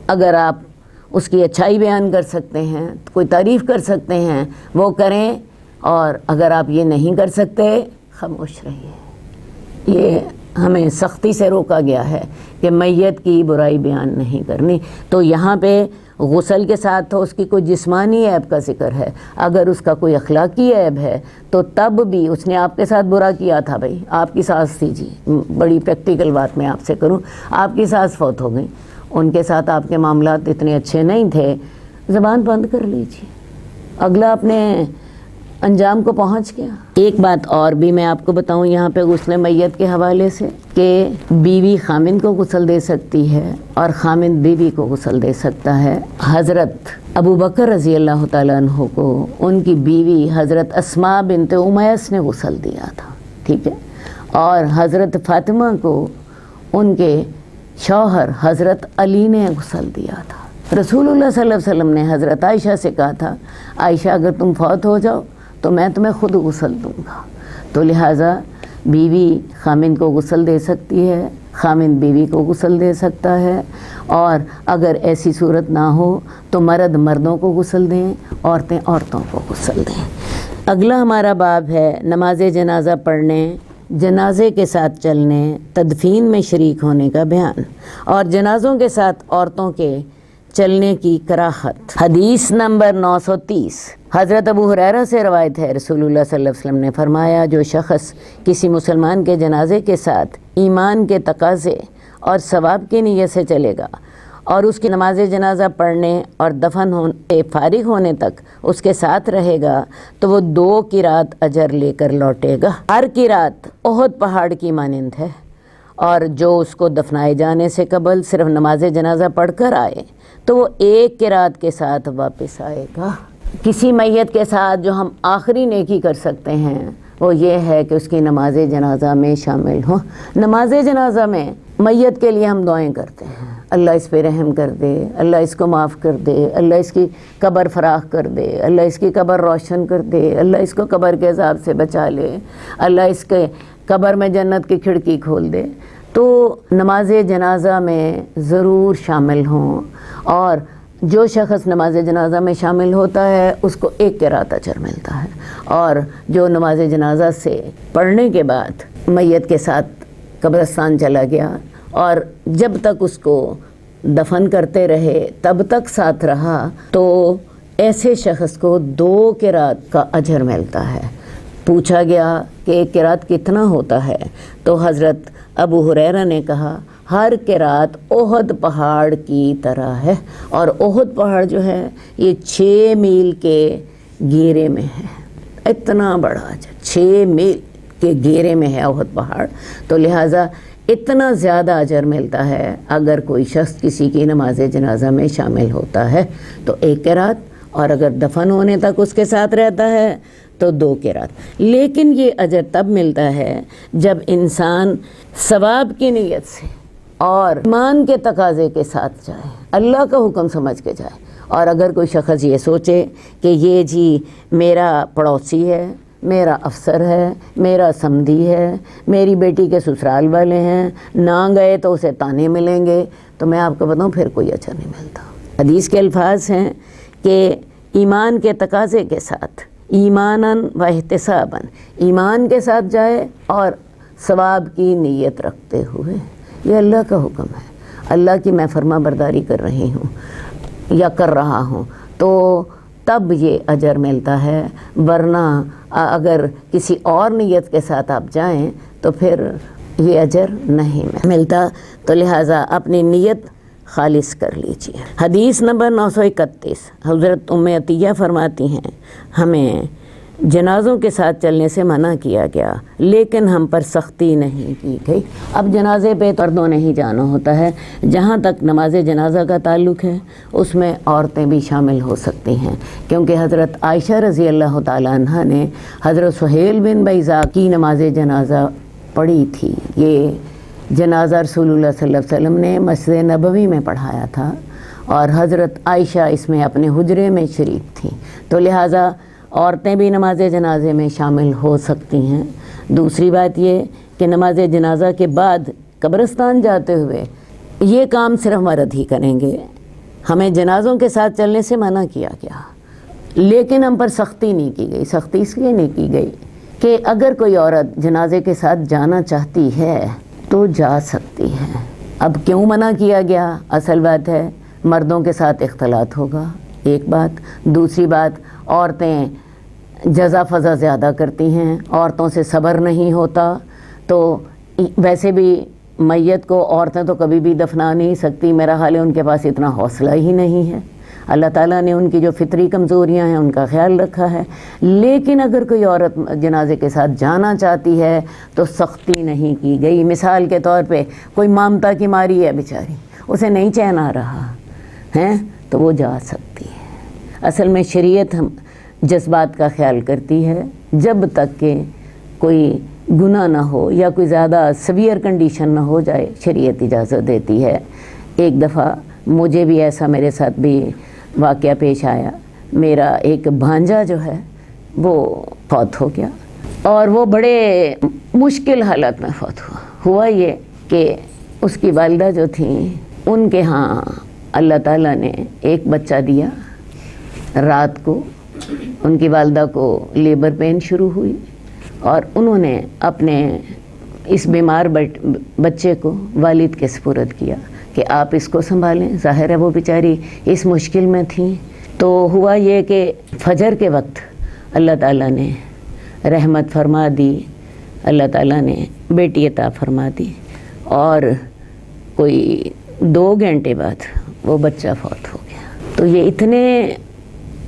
S2: اگر آپ اس کی اچھائی بیان کر سکتے ہیں، کوئی تعریف کر سکتے ہیں، وہ کریں، اور اگر آپ یہ نہیں کر سکتے، خاموش رہیے۔ یہ ہمیں سختی سے روکا گیا ہے کہ میت کی برائی بیان نہیں کرنی۔ تو یہاں پہ غسل کے ساتھ تو اس کی کوئی جسمانی عیب کا ذکر ہے، اگر اس کا کوئی اخلاقی عیب ہے تو تب بھی اس نے آپ کے ساتھ برا کیا تھا، بھائی آپ کی ساس تھی، جی بڑی پریکٹیکل بات میں آپ سے کروں، آپ کی ساس فوت ہو گئی، ان کے ساتھ آپ کے معاملات اتنے اچھے نہیں تھے، زبان بند کر لیجیے، اگلا اپنے انجام کو پہنچ گیا۔ ایک بات اور بھی میں آپ کو بتاؤں یہاں پہ غسل میت کے حوالے سے، کہ بیوی خامند کو غسل دے سکتی ہے اور خامند بیوی کو غسل دے سکتا ہے۔ حضرت ابو بکر رضی اللہ تعالیٰ عنہ کو ان کی بیوی حضرت اسماء بنت امیس نے غسل دیا تھا، ٹھیک ہے، اور حضرت فاطمہ کو ان کے شوہر حضرت علی نے غسل دیا تھا۔ رسول اللہ صلی اللہ علیہ وسلم نے حضرت عائشہ سے کہا تھا، عائشہ اگر تم فوت ہو جاؤ تو میں تمہیں خود غسل دوں گا۔ تو لہٰذا بیوی خامند کو غسل دے سکتی ہے، خامند بیوی کو غسل دے سکتا ہے، اور اگر ایسی صورت نہ ہو تو مرد مردوں کو غسل دیں، عورتیں عورتوں کو غسل دیں۔ اگلا ہمارا باب ہے نماز جنازہ پڑھنے جنازے کے ساتھ چلنے، تدفین میں شریک ہونے کا بیان اور جنازوں کے ساتھ عورتوں کے چلنے کی کراہت۔ حدیث نمبر 930 حضرت ابو ہریرہ سے روایت ہے، رسول اللہ صلی اللہ علیہ وسلم نے فرمایا، جو شخص کسی مسلمان کے جنازے کے ساتھ ایمان کے تقاضے اور ثواب کی نیت سے چلے گا اور اس کی نماز جنازہ پڑھنے اور دفن ہونے فارغ ہونے تک اس کے ساتھ رہے گا تو وہ 2 قرات اجر لے کر لوٹے گا۔ ہر قرات احد پہاڑ کی مانند ہے، اور جو اس کو دفنائے جانے سے قبل صرف نماز جنازہ پڑھ کر آئے تو وہ 1 قرات کے ساتھ واپس آئے گا۔ کسی میت کے ساتھ جو ہم آخری نیکی کر سکتے ہیں وہ یہ ہے کہ اس کی نماز جنازہ میں شامل ہوں۔ نماز جنازہ میں میت کے لیے ہم دعائیں کرتے ہیں، اللہ اس پہ رحم کر دے، اللہ اس کو معاف کر دے، اللہ اس کی قبر فراخ کر دے، اللہ اس کی قبر روشن کر دے، اللہ اس کو قبر کے عذاب سے بچا لے، اللہ اس کے قبر میں جنت کی کھڑکی کھول دے۔ تو نماز جنازہ میں ضرور شامل ہوں، اور جو شخص نماز جنازہ میں شامل ہوتا ہے اس کو 1 قرات اجر ملتا ہے، اور جو نماز جنازہ سے پڑھنے کے بعد میت کے ساتھ قبرستان چلا گیا اور جب تک اس کو دفن کرتے رہے تب تک ساتھ رہا تو ایسے شخص کو 2 قرات کا اجر ملتا ہے۔ پوچھا گیا کہ 1 قرات کتنا ہوتا ہے تو حضرت ابو ہریرہ نے کہا، ہر قرات احد پہاڑ کی طرح ہے، اور احد پہاڑ جو ہے یہ 6 میل کے گھیرے میں ہے، اتنا بڑا 6 میل کے گھیرے میں ہے احد پہاڑ، تو لہٰذا اتنا زیادہ اجر ملتا ہے اگر کوئی شخص کسی کی نماز جنازہ میں شامل ہوتا ہے تو 1 قرات، اور اگر دفن ہونے تک اس کے ساتھ رہتا ہے تو 2 قرات۔ لیکن یہ اجر تب ملتا ہے جب انسان ثواب کی نیت سے اور ایمان کے تقاضے کے ساتھ جائے، اللہ کا حکم سمجھ کے جائے۔ اور اگر کوئی شخص یہ سوچے کہ یہ جی میرا پڑوسی ہے، میرا افسر ہے، میرا سمدھی ہے، میری بیٹی کے سسرال والے ہیں، نہ گئے تو اسے تانے ملیں گے، تو میں آپ کو بتاؤں پھر کوئی اجر نہیں ملتا۔ حدیث کے الفاظ ہیں کہ ایمان کے تقاضے کے ساتھ، ایماناً و احتساباً، ایمان کے ساتھ جائے اور ثواب کی نیت رکھتے ہوئے۔ یہ اللہ کا حکم ہے، اللہ کی میں فرما برداری کر رہی ہوں یا کر رہا ہوں تو تب یہ اجر ملتا ہے، ورنہ اگر کسی اور نیت کے ساتھ آپ جائیں تو پھر یہ اجر نہیں ملتا، تو لہٰذا اپنی نیت خالص کر لیجیے۔ حدیث نمبر 931 حضرت ام عطیہ فرماتی ہیں، ہمیں جنازوں کے ساتھ چلنے سے منع کیا گیا لیکن ہم پر سختی نہیں کی گئی۔ اب جنازے پہ مردوں نہیں جانا ہوتا ہے، جہاں تک نماز جنازہ کا تعلق ہے اس میں عورتیں بھی شامل ہو سکتی ہیں، کیونکہ حضرت عائشہ رضی اللہ تعالیٰ عنہ نے حضرت سہیل بن بیضاء کی نماز جنازہ پڑھی تھی۔ یہ جنازہ رسول اللہ صلی اللہ علیہ وسلم نے مسجد نبوی میں پڑھایا تھا، اور حضرت عائشہ اس میں اپنے حجرے میں شریک تھیں، تو لہٰذا عورتیں بھی نماز جنازے میں شامل ہو سکتی ہیں۔ دوسری بات یہ کہ نماز جنازہ کے بعد قبرستان جاتے ہوئے یہ کام صرف مرد ہی کریں گے، ہمیں جنازوں کے ساتھ چلنے سے منع کیا گیا لیکن ہم پر سختی نہیں کی گئی۔ سختی اس لیے نہیں کی گئی کہ اگر کوئی عورت جنازے کے ساتھ جانا چاہتی ہے تو جا سکتی ہے۔ اب کیوں منع کیا گیا؟ اصل بات ہے مردوں کے ساتھ اختلاط ہوگا، ایک بات۔ دوسری بات، عورتیں جزا فضا زیادہ کرتی ہیں، عورتوں سے صبر نہیں ہوتا، تو ویسے بھی میت کو عورتیں تو کبھی بھی دفنا نہیں سکتی، میرا حال ہے ان کے پاس اتنا حوصلہ ہی نہیں ہے۔ اللہ تعالیٰ نے ان کی جو فطری کمزوریاں ہیں ان کا خیال رکھا ہے، لیکن اگر کوئی عورت جنازے کے ساتھ جانا چاہتی ہے تو سختی نہیں کی گئی۔ مثال کے طور پہ کوئی مامتا کی ماری ہے بیچاری، اسے نہیں چین آ رہا ہے تو وہ جا سکتی ہے۔ اصل میں شریعت ہم جذبات کا خیال کرتی ہے، جب تک کہ کوئی گناہ نہ ہو یا کوئی زیادہ سیویئر کنڈیشن نہ ہو جائے شریعت اجازت دیتی ہے۔ ایک دفعہ مجھے بھی ایسا میرے ساتھ بھی واقعہ پیش آیا، میرا ایک بھانجا جو ہے وہ فوت ہو گیا، اور وہ بڑے مشکل حالت میں فوت ہوا یہ کہ اس کی والدہ جو تھیں ان کے ہاں اللہ تعالیٰ نے ایک بچہ دیا۔ رات کو ان کی والدہ کو لیبر پین شروع ہوئی اور انہوں نے اپنے اس بیمار بچے کو والد کے سپرد کیا کہ آپ اس کو سنبھالیں. ظاہر ہے وہ بیچاری اس مشکل میں تھیں. تو ہوا یہ کہ فجر کے وقت اللہ تعالیٰ نے رحمت فرما دی، اللہ تعالیٰ نے بیٹی عطا فرما دی، اور کوئی 2 گھنٹے بعد وہ بچہ فوت ہو گیا. تو یہ اتنے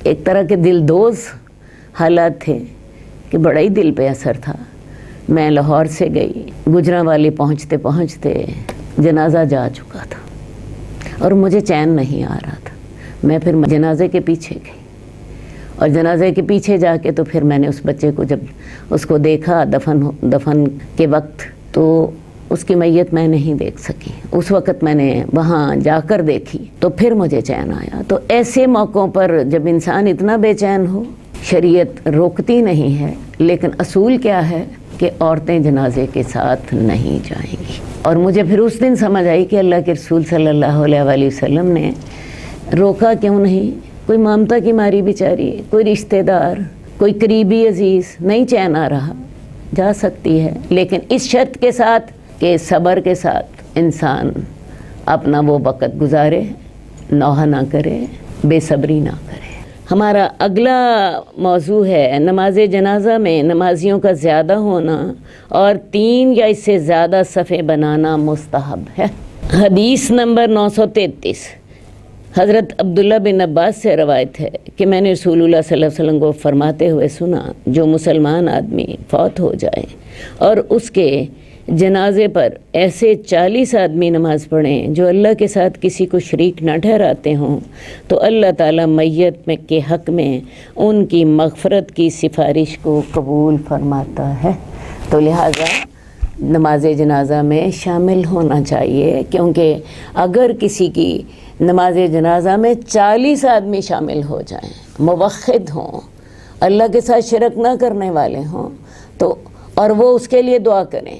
S2: ایک طرح کے دلدوز حالات تھے کہ بڑا ہی دل پہ اثر تھا. میں لاہور سے گئی، گجرانوالی پہنچتے پہنچتے جنازہ جا چکا تھا اور مجھے چین نہیں آ رہا تھا. میں پھر جنازے کے پیچھے گئی، اور جنازے کے پیچھے جا کے تو پھر میں نے اس بچے کو جب اس کو دیکھا دفن کے وقت، تو اس کی میت میں نہیں دیکھ سکی. اس وقت میں نے وہاں جا کر دیکھی تو پھر مجھے چین آیا. تو ایسے موقعوں پر جب انسان اتنا بے چین ہو، شریعت روکتی نہیں ہے، لیکن اصول کیا ہے کہ عورتیں جنازے کے ساتھ نہیں جائیں گی. اور مجھے پھر اس دن سمجھ آئی کہ اللہ کے رسول صلی اللہ علیہ وآلہ وسلم نے روکا کیوں نہیں. کوئی ممتا کی ماری بیچاری، کوئی رشتہ دار، کوئی قریبی عزیز، نہیں چین آ رہا، جا سکتی ہے، لیکن اس شرط کے ساتھ کہ صبر کے ساتھ انسان اپنا وہ وقت گزارے، نوحہ نہ کرے، بے صبری نہ کرے. ہمارا اگلا موضوع ہے نماز جنازہ میں نمازیوں کا زیادہ ہونا اور 3 یا اس سے زیادہ صفیں بنانا مستحب ہے. حدیث نمبر 933 حضرت عبداللہ بن عباس سے روایت ہے کہ میں نے رسول اللہ صلی اللہ علیہ وسلم کو فرماتے ہوئے سنا، جو مسلمان آدمی فوت ہو جائے اور اس کے جنازے پر ایسے 40 آدمی نماز پڑھیں جو اللہ کے ساتھ کسی کو شریک نہ ٹھہراتے ہوں، تو اللہ تعالیٰ میت میں کے حق میں ان کی مغفرت کی سفارش کو قبول فرماتا ہے. تو لہٰذا نماز جنازہ میں شامل ہونا چاہیے، کیونکہ اگر کسی کی نماز جنازہ میں 40 آدمی شامل ہو جائیں، موحد ہوں، اللہ کے ساتھ شرک نہ کرنے والے ہوں، تو اور وہ اس کے لیے دعا کریں،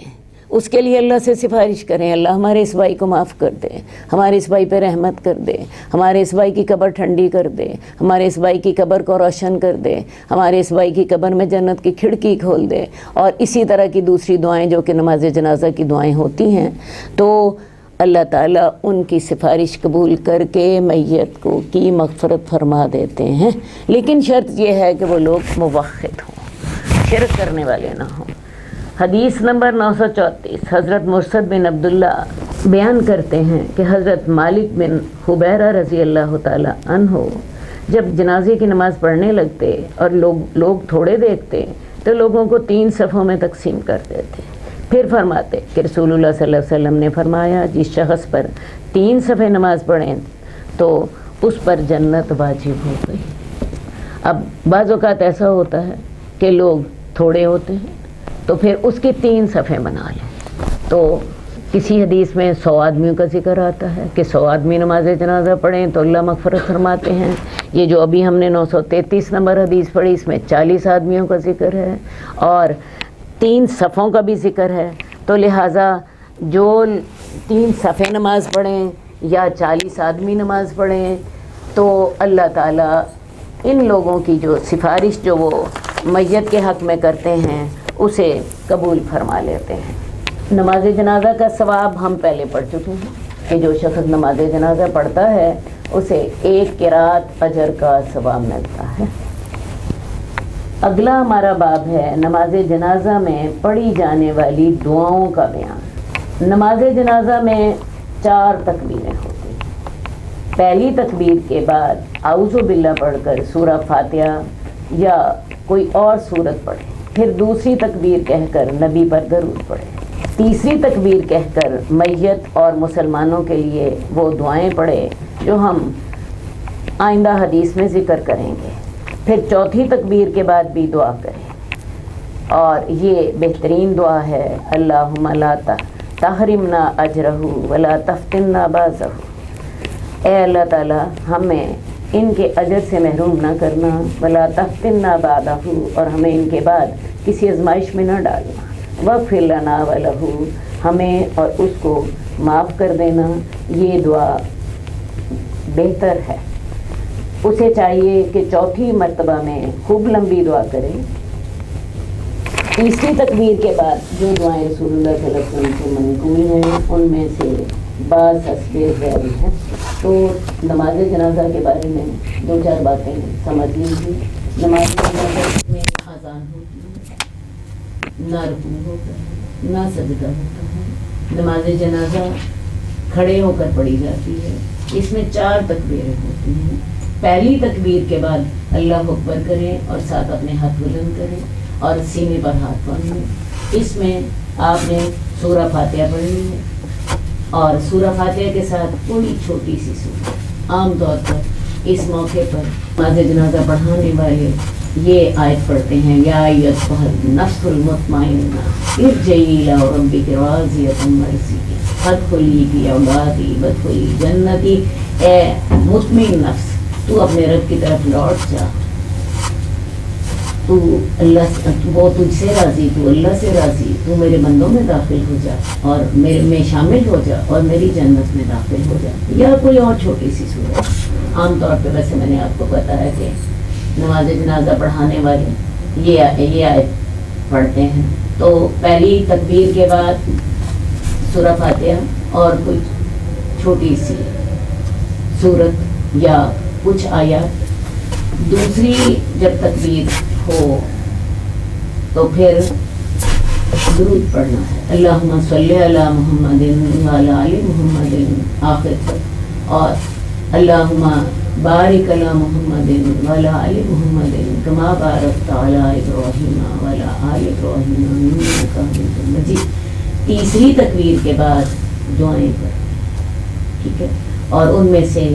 S2: اس کے لیے اللہ سے سفارش کریں، اللہ ہمارے اس بھائی کو معاف کر دے، ہمارے اس بھائی پہ رحمت کر دے، ہمارے اس بھائی کی قبر ٹھنڈی کر دے، ہمارے اس بھائی کی قبر کو روشن کر دے، ہمارے اس بھائی کی قبر میں جنت کی کھڑکی کھول دے، اور اسی طرح کی دوسری دعائیں جو کہ نماز جنازہ کی دعائیں ہوتی ہیں. تو اللہ تعالیٰ ان کی سفارش قبول کر کے میت کو کی مغفرت فرما دیتے ہیں. لیکن شرط یہ ہے کہ وہ لوگ موحد ہوں، شرک کرنے والے نہ ہوں. حدیث نمبر 934 حضرت مرثد بن عبداللہ بیان کرتے ہیں کہ حضرت مالک بن حبیرہ رضی اللہ تعالیٰ عنہ جب جنازے کی نماز پڑھنے لگتے اور لوگ تھوڑے دیکھتے تو لوگوں کو 3 صفوں میں تقسیم کر دیتے. پھر فرماتے کہ رسول اللہ صلی اللہ علیہ وسلم نے فرمایا، جس شخص پر 3 صفیں نماز پڑھیں تو اس پر جنت واجب ہو گئی. اب بعض اوقات ایسا ہوتا ہے کہ لوگ تھوڑے ہوتے ہیں تو پھر اس کی 3 صفیں بنا لیں. تو کسی حدیث میں 100 آدمیوں کا ذکر آتا ہے کہ 100 آدمی نماز جنازہ پڑھیں تو اللہ مغفرت فرماتے ہیں. یہ جو ابھی ہم نے 933 نمبر حدیث پڑھی، اس میں 40 آدمیوں کا ذکر ہے اور 3 صفوں کا بھی ذکر ہے. تو لہٰذا جو 3 صفیں نماز پڑھیں یا 40 آدمی نماز پڑھیں تو اللہ تعالیٰ ان لوگوں کی جو سفارش جو وہ میت کے حق میں کرتے ہیں اسے قبول فرما لیتے ہیں. نماز جنازہ کا ثواب ہم پہلے پڑھ چکے ہیں کہ جو شخص نماز جنازہ پڑھتا ہے اسے 1 قرات اجر کا ثواب ملتا ہے. اگلا ہمارا باب ہے نماز جنازہ میں پڑھی جانے والی دعاؤں کا بیان. نماز جنازہ میں 4 تکبیریں ہوتی ہیں. پہلی تکبیر کے بعد اعوذ باللہ پڑھ کر سورہ فاتحہ یا کوئی اور سورت پڑھیں. پھر دوسری تکبیر کہہ کر نبی پر درود پڑھیں. تیسری تکبیر کہہ کر میت اور مسلمانوں کے لیے وہ دعائیں پڑھے جو ہم آئندہ حدیث میں ذکر کریں گے. پھر چوتھی تکبیر کے بعد بھی دعا کریں، اور یہ بہترین دعا ہے، اللہم لا تحرمنا اجرہ ولا تفتنا بعضہ. اے اللہ تعالیٰ ہمیں ان کے اجر سے محروم نہ کرنا، ولا تفتنا بعدہ، اور ہمیں ان کے بعد کسی آزمائش میں نہ ڈالنا. واغفر لنا ولہ، ہمیں اور اس کو معاف کر دینا. یہ دعا بہتر ہے. اسے چاہیے کہ چوتھی مرتبہ میں خوب لمبی دعا کرے تیسری تکبیر کے بعد جو دعائیں رسول اللہ صلی اللہ علیہ وسلم سے منقول ہیں ان میں سے بعض حسب ذیل ہیں، تو نماز جنازہ کے بارے میں 2-4 باتیں سمجھ لیجیے۔ نماز جنازہ میں اذان ہوتی ہے، نہ رکوع ہوتا ہے، نہ سجدہ ہوتا ہے۔ نماز جنازہ کھڑے ہو کر پڑھی جاتی ہے، اس میں 4 تکبیریں ہوتی ہیں۔ پہلی تکبیر کے بعد اللہ اکبر کریں اور ساتھ اپنے ہاتھ بلند کریں اور سینے پر ہاتھ باندھیں۔ اس میں آپ نے سورہ فاتحہ پڑھنی ہے اور سورہ فاتحہ کے ساتھ کوئی چھوٹی سی سورت۔ عام طور پر اس موقع پر نماز جنازہ پڑھانے والے یہ آیت پڑھتے ہیں، یا ایھا النفس المطمئنہ ارجعی الی ربک راضیۃ مرضیہ فادخلی فی عبادی وادخلی جنتی۔ اے مطمئن نفس، تو اپنے رب کی طرف لوٹ جا، تو اللہ وہ تجھ سے راضی، تو اللہ سے راضی، تو میرے بندوں میں داخل ہو جا اور میرے میں شامل ہو جا اور میری جنت میں داخل ہو جا۔ یا کوئی اور چھوٹی سی صورت۔ عام طور پہ ویسے میں نے آپ کو بتایا کہ نماز جنازہ پڑھانے والے یہ آیت پڑھتے ہیں۔ تو پہلی تکبیر کے بعد سورہ فاتحہ اور کچھ چھوٹی سی سورت یا کچھ آیات۔ دوسری جب تکبیر ہو تو پھر درود پڑھنا ہے، اللہم صلی علی محمد وعلی آل محمد آخر تک، اور اللہم بارک علی محمد وعلی آل محمد کما بارکت علی ابراہیم وعلی آل ابراہیم انک حمید مجید۔ تیسری تکبیر کے بعد دعائیں پر، ٹھیک ہے، اور ان میں سے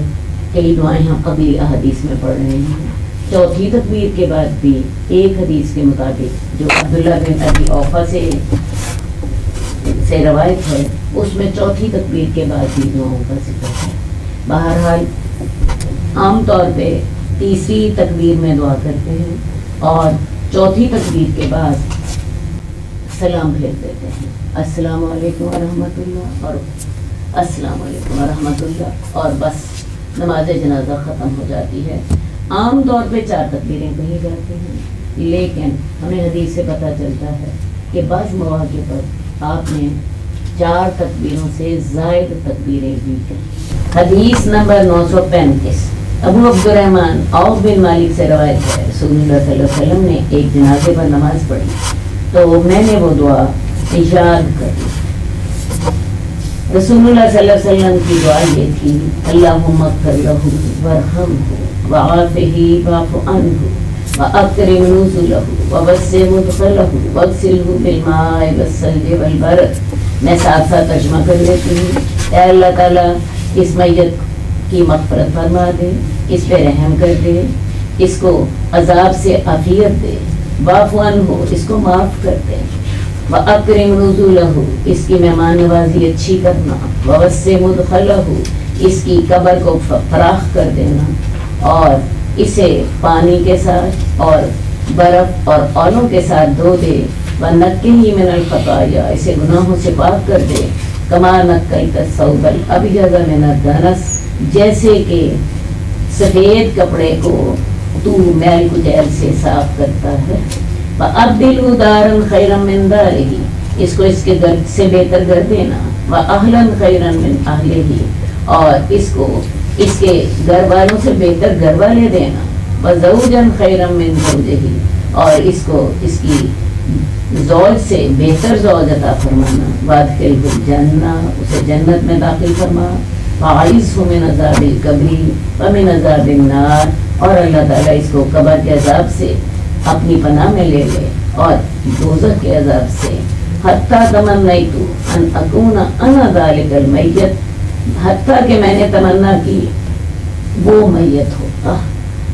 S2: کئی دعائیں ہم اگلی احادیث میں پڑھ رہے ہیں۔ چوتھی تکبیر کے بعد بھی ایک حدیث کے مطابق جو عبداللہ بن ابی اوفا سے روایت ہے، اس میں چوتھی تکبیر کے بعد بھی دعاؤں کا ذکر ہے۔ بہرحال عام طور پہ تیسری تکبیر میں دعا کرتے ہیں اور چوتھی تکبیر کے بعد سلام پھیر دیتے ہیں، السلام علیکم ورحمۃ اللہ اور السلام علیکم ورحمۃ اللہ، اور بس نماز جنازہ ختم ہو جاتی ہے۔ عام طور پہ 4 تکبیریں کہی جاتی ہیں، لیکن ہمیں حدیث سے پتہ چلتا ہے کہ بعض مواقع پر آپ نے 4 تکبیروں سے زائد تکبیریں بھی کہیں۔ حدیث نمبر 935 ابو عبد الرحمن عوف بن مالک سے روایت ہے، رسول اللہ صلی اللہ علیہ وسلم نے ایک جنازے پر نماز پڑھی تو میں نے وہ دعا یاد کری۔ رسول اللہ صلی اللہ علیہ وسلم کی دعا یہ تھی، اللہم اغفر لہ وارحمہ وعافہ واعف عنہ واکرم نزلہ ووسع مدخلہ واغسلہ بالماء والثلج والبرد۔ میں ساتھ ساتھ ترجمہ کر لیتی ہوں۔ اے اللہ تعالیٰ اس میت کی مغفرت فرما دے، اس پہ رحم کر دے، اس کو عذاب سے عافیت دے، واعف عنہ اس کو معاف کر دے، وَأَكْرِمْ نُزُولَهُ اس کی مہمان نوازی اچھی کرنا، وَوَسِّعْ مُدْخَلَهُ اس کی قبر کو فراخ کر دینا، اور اسے پانی کے ساتھ اور برف اور اولوں کے ساتھ دھو دے، وَنَقِّهِ مِنَ الْخَطَايَا اسے گناہوں سے پاک کر دے، كَمَا نَقَّيْتَ الثَّوْبَ الْأَبْيَضَ مِنَ الدَّنَسِ جیسے کہ سفید کپڑے کو تو میل کچیل سے صاف کرتا ہے، وَأَبْدِلْهُ دَارًا خَيْرًا مِنْ دَارِهِ اس کو اس کے گھر سے بہتر کر دینا، وَأَهْلًا خَيْرًا مِنْ أَهْلِهِ اور اس کو اس کے گھر والوں سے بہتر گھر والے دینا، وَزَوْجًا خَيْرًا مِنْ زَوْجِهِ اور اس کو اس کی زوج سے بہتر زوج عطا فرمانا، وَأَدْخِلْهُ الْجَنَّةَ اسے جنت میں داخل فرما، وَأَعِذْهُ مِنْ عَذَابِ الْقَبْرِ وَمِنْ عَذَابِ النَّارِ اور اللہ تعالیٰ اس کو قبر کے عذاب سے اپنی پناہ میں لے لے اور دوزخ کے عذاب سے، حتیٰ تمنیت ان اکون انا ذالک المیت حتیٰ کہ میں نے تمنا کی وہ میت ہوتا۔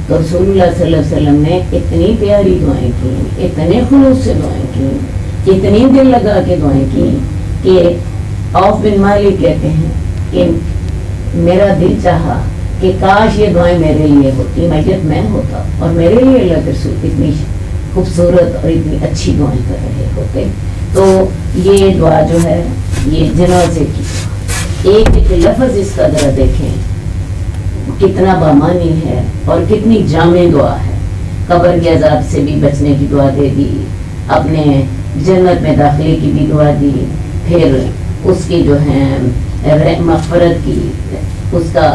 S2: تو رسول اللہ صلی اللہ علیہ وسلم نے اتنی پیاری دعائیں کی، اتنے خلوص سے دعائیں کی، اتنی دل لگا کے دعائیں کی کہ عوف بن مالک کہتے ہیں کہ میرا دل چاہا کہ کاش یہ دعائیں میرے لیے ہوتی، میت میں ہوتا اور میرے لیے اللہ کے رسول اتنی خوبصورت اور اتنی اچھی دعائیں کر رہے ہوتے۔ تو یہ دعا جو ہے یہ جنازے کی ایک ایک لفظ اس کا ذرا دیکھیں کتنا بامانی ہے اور کتنی جامع دعا ہے۔ قبر کے عذاب سے بھی بچنے کی دعا دے دی، اپنے جنت میں داخلے کی بھی دعا دی، پھر اس کی جو ہے مغفرت کی، اس کا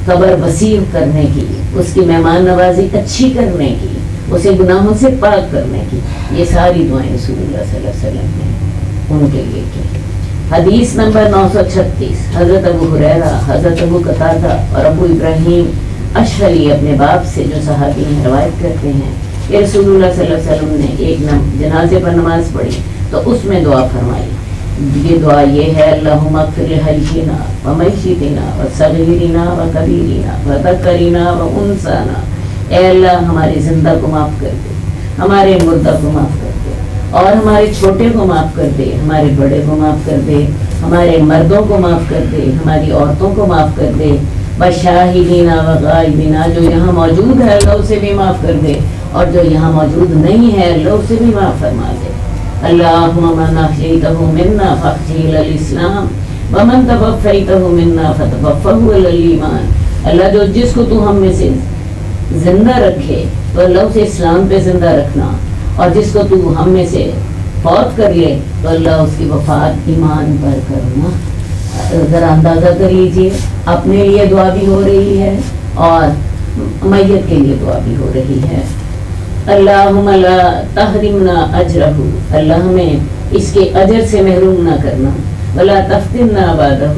S2: قبر وسیع کرنے کی، اس کی مہمان نوازی اچھی کرنے کی، اسے گناہوں سے پاک کرنے کی، یہ ساری دعائیں رسول اللہ صلی اللہ علیہ وسلم نے ان کے لیے کی۔ حدیث نمبر 936، حضرت ابو ہریرہ، حضرت ابو قتادہ اور ابو ابراہیم اشعری اپنے باپ سے جو صحابی ہیں روایت کرتے ہیں کہ رسول اللہ صلی اللہ علیہ وسلم نے ایک جنازے پر نماز پڑھی تو اس میں دعا فرمائی۔ یہ دعا یہ ہے، اللہم اغفر لحینا ومیتنا وصغیرنا وکبیرنا وذکرنا وانثانا، اے اللہ ہمارے زندہ کو معاف کر دے، ہمارے مردہ کو معاف کر دے، اور ہمارے چھوٹے کو معاف کر دے، ہمارے بڑے کو معاف کر دے، ہمارے مردوں کو معاف کر دے، ہماری عورتوں کو معاف کر دے، بشاہدینا وغائبینا، جو یہاں موجود ہے اللہ اسے بھی معاف کر دے، اور جو یہاں موجود نہیں ہے اللہ اسے بھی معاف فرما دے۔ اللہم من احییتہ منا فاحیہ علی الاسلام ومن توفیتہ منا فتوفہ علی الایمان، اللہ جو جس کو تو ہم میں سے زندہ رکھے تو اللہ اسے اسلام پہ زندہ رکھنا، اور جس کو تو ہم میں سے فوت کر لے تو اللہ اس کی وفات ایمان پر کرنا۔ ذرا اندازہ کر لیجئے، اپنے لیے دعا بھی ہو رہی ہے اور میت کے لیے دعا بھی ہو رہی ہے۔ اللہم لا تحرمنا اجرہ، اللہ ہمیں اس کے اجر سے محروم نہ کرنا، ولا تفتنا بعدہ،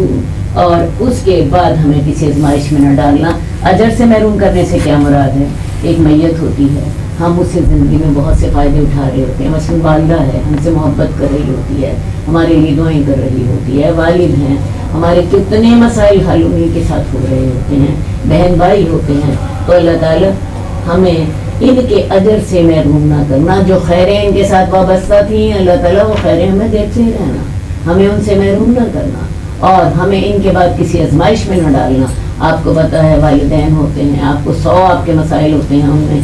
S2: اور اس کے بعد ہمیں کسی آزمائش میں نہ ڈالنا۔ اجر سے محروم کرنے سے کیا مراد ہے؟ ایک میت ہوتی ہے، ہم اس سے زندگی میں بہت سے فائدے اٹھا رہے ہوتے ہیں، مثلاً والدہ ہے ہم سے محبت کر رہی ہوتی ہے، ہمارے لیے دعائیں کر رہی ہوتی ہے، والد ہیں ہمارے کتنے مسائل حل انہیں کے ساتھ ہو رہے ہوتے ہیں، بہن بھائی ہوتے ہیں، تو اللہ تعالیٰ ہمیں ان کے اجر سے محروم نہ کرنا۔ جو خیریں ان کے ساتھ وابستہ تھیں اللہ تعالیٰ وہ خیریں ہمیں دیتے رہنا، ہمیں ان سے محروم نہ کرنا، اور ہمیں ان کے بعد کسی آزمائش میں نہ ڈالنا۔ آپ کو پتہ ہے والدین ہوتے ہیں، آپ کو 100 آپ کے مسائل ہوتے ہیں، ان میں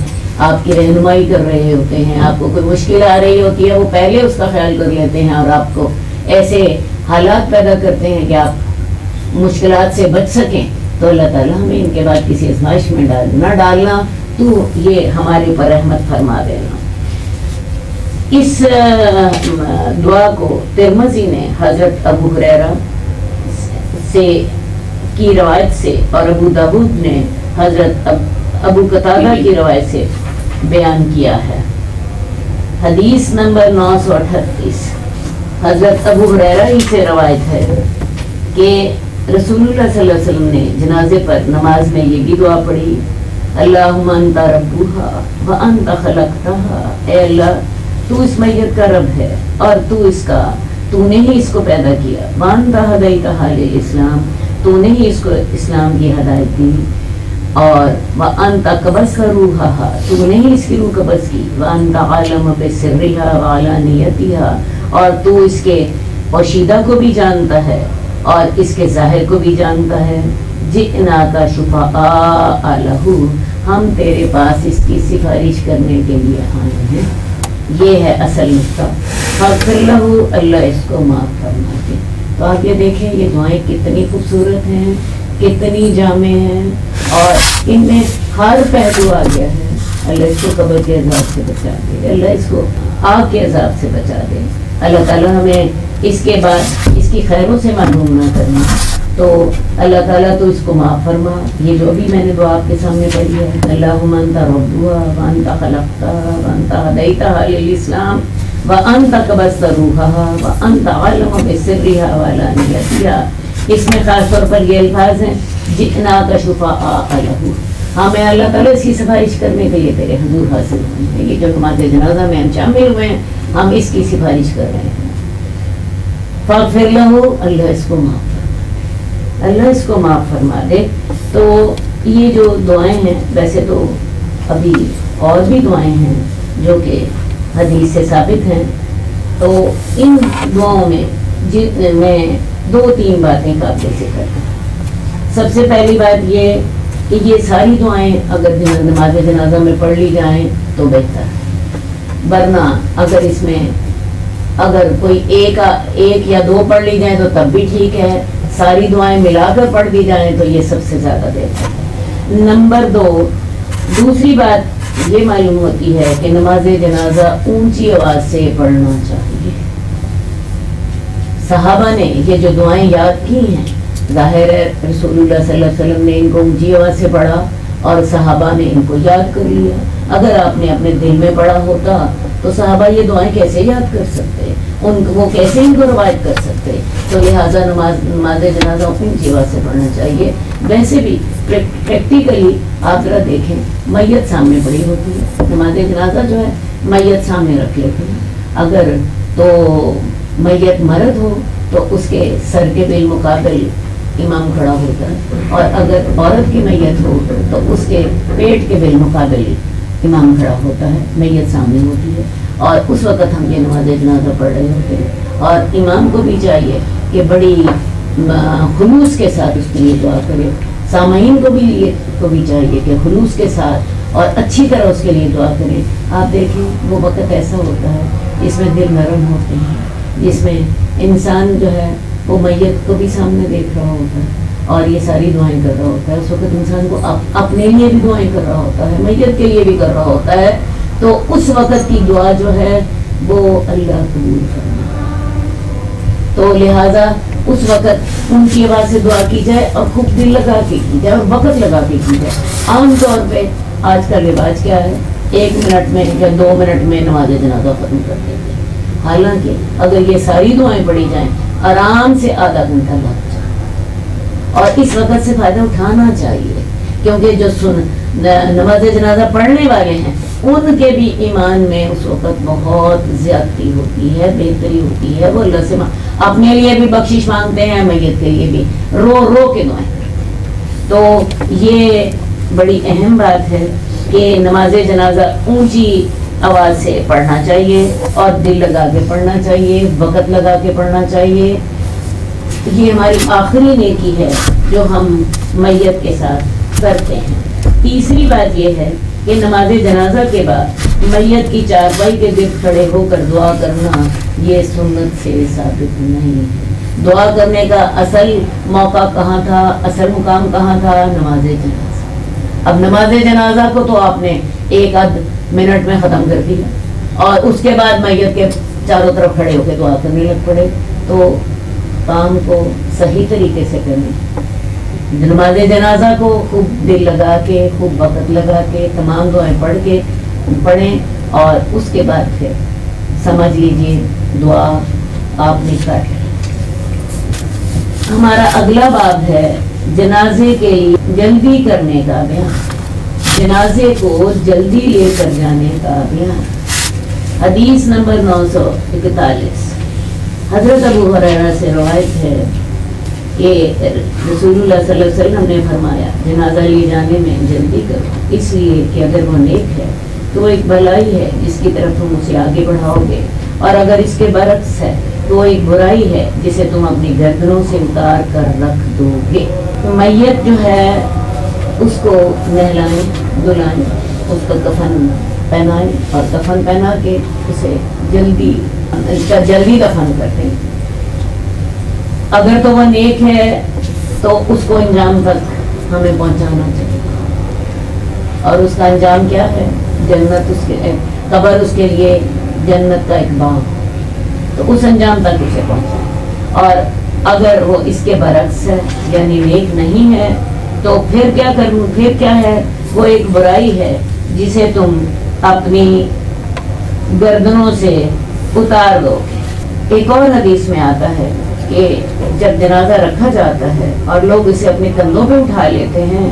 S2: آپ کی رہنمائی کر رہے ہوتے ہیں، آپ کو کوئی مشکل آ رہی ہوتی ہے وہ پہلے اس کا خیال کر لیتے ہیں اور آپ کو ایسے حالات پیدا کرتے ہیں کہ آپ مشکلات سے بچ سکیں۔ تو اللہ تعالیٰ ہمیں ان کے بعد کسی آزمائش میں نہ ڈالنا، تو یہ ہمارے اوپر رحمت فرما دینا۔ اس دعا کو ترمذی نے حضرت ابو ہریرہ سے کی روایت سے اور ابو داؤد نے حضرت ابو قتادہ کی روایت سے بیان کیا ہے۔ حدیث نمبر 938، حضرت ابو ہریرہ ہی سے روایت ہے کہ رسول اللہ صلی اللہ علیہ وسلم نے جنازے پر نماز میں یہ بھی دعا پڑھی، اللہم انت ربها وانت خلقتها، اے اللہ تو اس میت کا رب ہے اور تو نے ہی اس کو پیدا کیا، وانت ہدیتها للاسلام، تو نے ہی اس کو اسلام کی ہدایت دی، اور وانت قبضت روحها، تو نے ہی اس کی روح قبض کی، وانت عالم بسرها وعلانیتها، اور تو اس کے پوشیدہ کو بھی جانتا ہے اور اس کے ظاہر کو بھی جانتا ہے، جئنا کا شفعاء لہ، ہم تیرے پاس اس کی سفارش کرنے کے لیے آئے ہیں۔ یہ ہے اصل نقطہ، فاغفر لہ، اللہ اس کو معاف فرما دے۔ تو آپ یہ دیکھیں یہ دعائیں کتنی خوبصورت ہیں، کتنی جامع ہیں، اور ان میں ہر پہلو آ گیا ہے۔ اللہ اس کو قبر کے عذاب سے بچا دے، اللہ اس کو آگ کے عذاب سے بچا دے، اللہ تعالیٰ ہمیں اس کے بعد اس کی خیروں سے محروم نہ کرنا۔ تو اللہ تعالیٰ تو اس کو معاف فرما۔ یہ جو بھی میں نے دعا آپ کے سامنے پڑھی ہے، اللہم انت ربها وانت خلقتها وانت ہدیتها للاسلام وانت قبضت روحها وانت عالم بسرها وعلانیتها، اس میں خاص طور پر یہ الفاظ ہیں، جئنا کا شفعاء لہ، ہمیں اللہ تعالیٰ اس کی سفارش کرنے کے لیے تیرے حضور حاضر ہوئے ہیں، یہ جو ہمارے جنازہ میں ہم شامل ہوئے ہیں ہم اس کی سفارش کر رہے ہیں۔ فاغفر لہ، اللہ اس کو معاف فرما، اللہ اس کو معاف فرما دے۔ تو یہ جو دعائیں ہیں، ویسے تو ابھی اور بھی دعائیں ہیں جو کہ حدیث سے ثابت ہیں، تو ان دعاؤں میں میں 2-3 باتیں قابل ذکر ہیں۔ سب سے پہلی بات یہ کہ یہ ساری دعائیں اگر نماز جنازہ میں پڑھ لی جائیں تو بہتر ہے، ورنہ اگر اس میں اگر کوئی ایک یا 2 پڑھ لی جائیں تو تب بھی ٹھیک ہے، ساری دعائیں ملا کر پڑھ دی جائیں تو یہ سب سے زیادہ بہتر ہے۔ نمبر 2، دوسری بات یہ معلوم ہوتی ہے کہ نماز جنازہ اونچی آواز سے پڑھنا چاہیے۔ صحابہ نے یہ جو دعائیں یاد کی ہیں، ظاہر ہے رسول اللہ صلی اللہ علیہ وسلم نے ان کو اونچی آواز سے پڑھا اور صحابہ نے ان کو یاد کر لیا۔ اگر آپ نے اپنے دل میں پڑھا ہوتا تو صحابہ یہ دعائیں کیسے یاد کر سکتے، وہ کیسے ان کو روایت کر سکتے؟ تو لہٰذا نماز جنازہ اونچی آواز سے پڑھنا چاہیے۔ ویسے بھی پریکٹیکلی آپ ذرا دیکھیں، میت سامنے پڑی ہوتی ہے، نماز جنازہ جو ہے میت سامنے رکھ لیتے ہیں۔ اگر تو میت مرد ہو تو اس کے سر کے بالمقابل امام کھڑا ہوتا ہے، اور اگر عورت کی میت ہو تو اس کے پیٹ کے بالمقابل امام کھڑا ہوتا ہے، میت سامنے ہوتی ہے، اور اس وقت ہم یہ نماز جنازہ پڑھ رہے ہوتے ہیں۔ اور امام کو بھی چاہیے کہ بڑی خلوص کے ساتھ اس کے لیے دعا کرے، سامعین کو بھی چاہیے کہ خلوص کے ساتھ اور اچھی طرح اس کے لیے دعا کریں۔ آپ دیکھیں وہ وقت ایسا ہوتا ہے جس میں دل نرم ہوتے ہیں، جس میں انسان جو ہے وہ میت کو بھی سامنے دیکھ رہا ہوتا ہے اور یہ ساری دعائیں کر رہا ہوتا ہے۔ اس وقت انسان کو اپنے لیے بھی دعائیں کر رہا ہوتا ہے، میت کے لیے بھی کر رہا ہوتا ہے، تو اس وقت کی دعا جو ہے وہ اللہ قبول کرنا۔ تو لہٰذا اس وقت ان کی آواز سے دعا کی جائے اور خوب دل لگا کے کی جائے اور وقت لگا کے کی جائے۔ عام طور پہ آج کا رواج کیا ہے، 1 منٹ میں یا 2 منٹ میں نماز جنازہ ختم کر دیتے ہیں، حالانکہ اگر یہ ساری دعائیں پڑھی جائیں آرام سے آدھا گھنٹہ لگ جائے، اور اس وقت سے فائدہ اٹھانا چاہیے، کیونکہ جو نماز جنازہ پڑھنے والے ہیں ان کے بھی ایمان میں اس وقت بہت زیادتی ہوتی ہے، بہتری ہوتی ہے، وہ اللہ سے اپنے لیے بھی بخشش مانگتے ہیں، میت کے لیے بھی رو رو کے دعائیں کرتے ہیں۔ تو یہ بڑی اہم بات ہے کہ نماز جنازہ اونچی آواز سے پڑھنا چاہیے اور دل لگا کے پڑھنا چاہیے، وقت لگا کے پڑھنا چاہیے۔ یہ ہماری آخری نیکی ہے جو ہم میت کے ساتھ کرتے ہیں۔ تیسری بات یہ ہے کہ نماز جنازہ کے بعد میت کی چارپائی کے گرد کھڑے ہو کر دعا کرنا یہ سنت سے ثابت نہیں ہے۔ دعا کرنے کا اصل موقع کہاں تھا، اصل مقام کہاں تھا؟ نماز جنازہ۔ اب نماز جنازہ کو تو آپ نے 1 منٹ میں ختم کر دیا اور اس کے بعد میت کے چاروں طرف کھڑے ہو کے دعا کرنے لگ پڑے، تو کام کو صحیح طریقے سے کریں۔ نماز جنازہ کو خوب دل لگا کے، خوب وقت لگا کے تمام دعائیں پڑھیں اور اس کے بعد پھر سمجھ لیجیے دعا آپ نے کر لی۔ ہمارا اگلا باب ہے جنازے کے لیے جلدی کرنے کا بیان، جنازے کو جلدی لے کر جانے کا بیان۔ حدیث نمبر 941، حضرت ابو ہریرہ سے روایت ہے کہ رسول اللہ صلی اللہ علیہ وسلم نے فرمایا جنازہ لے جانے میں جلدی کرو، اس لیے کہ اگر وہ نیک ہے تو وہ ایک بھلائی ہے جس کی طرف تم اسے آگے بڑھاؤ گے، اور اگر اس کے برعکس ہے تو وہ ایک برائی ہے جسے تم اپنی گردنوں سے اتار کر رکھ دو گے۔ میت جو ہے اس کو نہلائیں، دلائیں، اس کو کفن پہنائیں اور کفن پہنا کے اسے جلدی دفن کر دیں۔ اگر تو وہ نیک ہے تو اس کو انجام تک ہمیں پہنچانا چاہیے، اور اس کا انجام کیا ہے؟ جنت، اس کے قبر اس کے لیے جنت کا ایک باغ، تو اس انجام تک اسے پہنچائیں۔ اور اگر وہ اس کے برعکس ہے یعنی نیک نہیں ہے تو پھر کیا کروں؟ پھر کیا ہے؟ وہ ایک برائی ہے جسے تم اپنی گردنوں سے اتار دو۔ ایک اور حدیث میں آتا ہے کہ جب جنازہ رکھا جاتا ہے اور لوگ اسے اپنے کندھوں پہ اٹھا لیتے ہیں،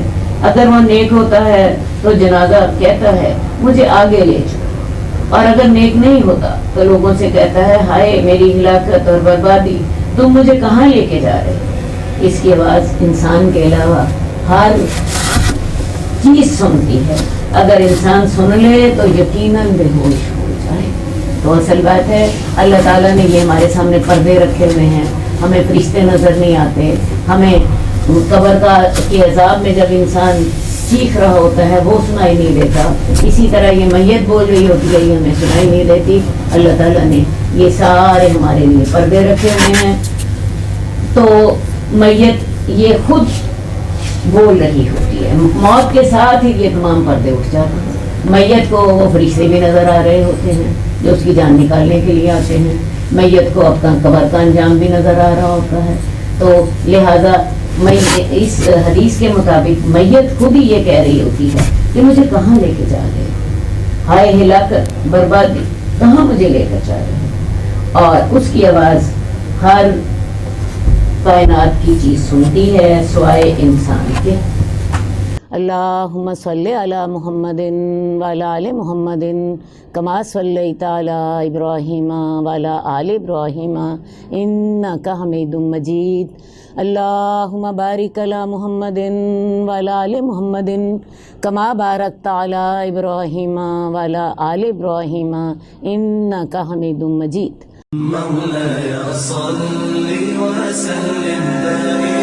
S2: اگر وہ نیک ہوتا ہے تو جنازہ کہتا ہے مجھے آگے لے چلو، اور اگر نیک نہیں ہوتا تو لوگوں سے کہتا ہے ہائے میری ہلاکت اور بربادی، تم مجھے کہاں لے کے جا رہے؟ اس کی آواز انسان کے علاوہ ہر چیز سنتی ہے، اگر انسان سن لے تو یقیناً بے ہوش ہو جائے۔ تو اصل بات ہے اللہ تعالیٰ نے یہ ہمارے سامنے پردے رکھے ہوئے ہیں، ہمیں فرشتے نظر نہیں آتے، ہمیں قبر کے عذاب میں جب انسان چیخ رہا ہوتا ہے وہ سنائی نہیں دیتا، اسی طرح یہ میت بول رہی ہوتی ہے یہ ہمیں سنائی نہیں دیتی۔ اللہ تعالیٰ نے یہ سارے ہمارے لیے پردے رکھے ہوئے ہیں، تو میت یہ خود بول رہی ہوتی ہے، موت کے ساتھ ہی یہ تمام پردے اٹھ جاتے ہیں۔ میت کو وہ فرشتے بھی نظر آ رہے ہوتے ہیں جو اس کی جان نکالنے کے لیے آتے ہیں، میت کو اپنا قبر کا انجام بھی نظر آ رہا ہوتا ہے. تو لہذا اس حدیث کے مطابق میت خود ہی یہ کہہ رہی ہوتی ہے کہ مجھے کہاں لے کے جا رہے ہیں، ہائے ہلاکت بربادی، کہاں مجھے لے کر جا رہے ہیں. اور اس کی آواز ہر کائنات کی چیز سنتی ہے سوائے انسان کے. اللہم صلی علی محمد وعلی آل محمد کما صلیت علی ابراہیم وعلی آل ابراہیم انک حمید مجید. اللہم بارک علی محمد وعلی آل محمد کما بارکت علی ابراہیم وعلی آل ابراہیم انک حمید مجید.
S3: مولاي صل وسلم دائما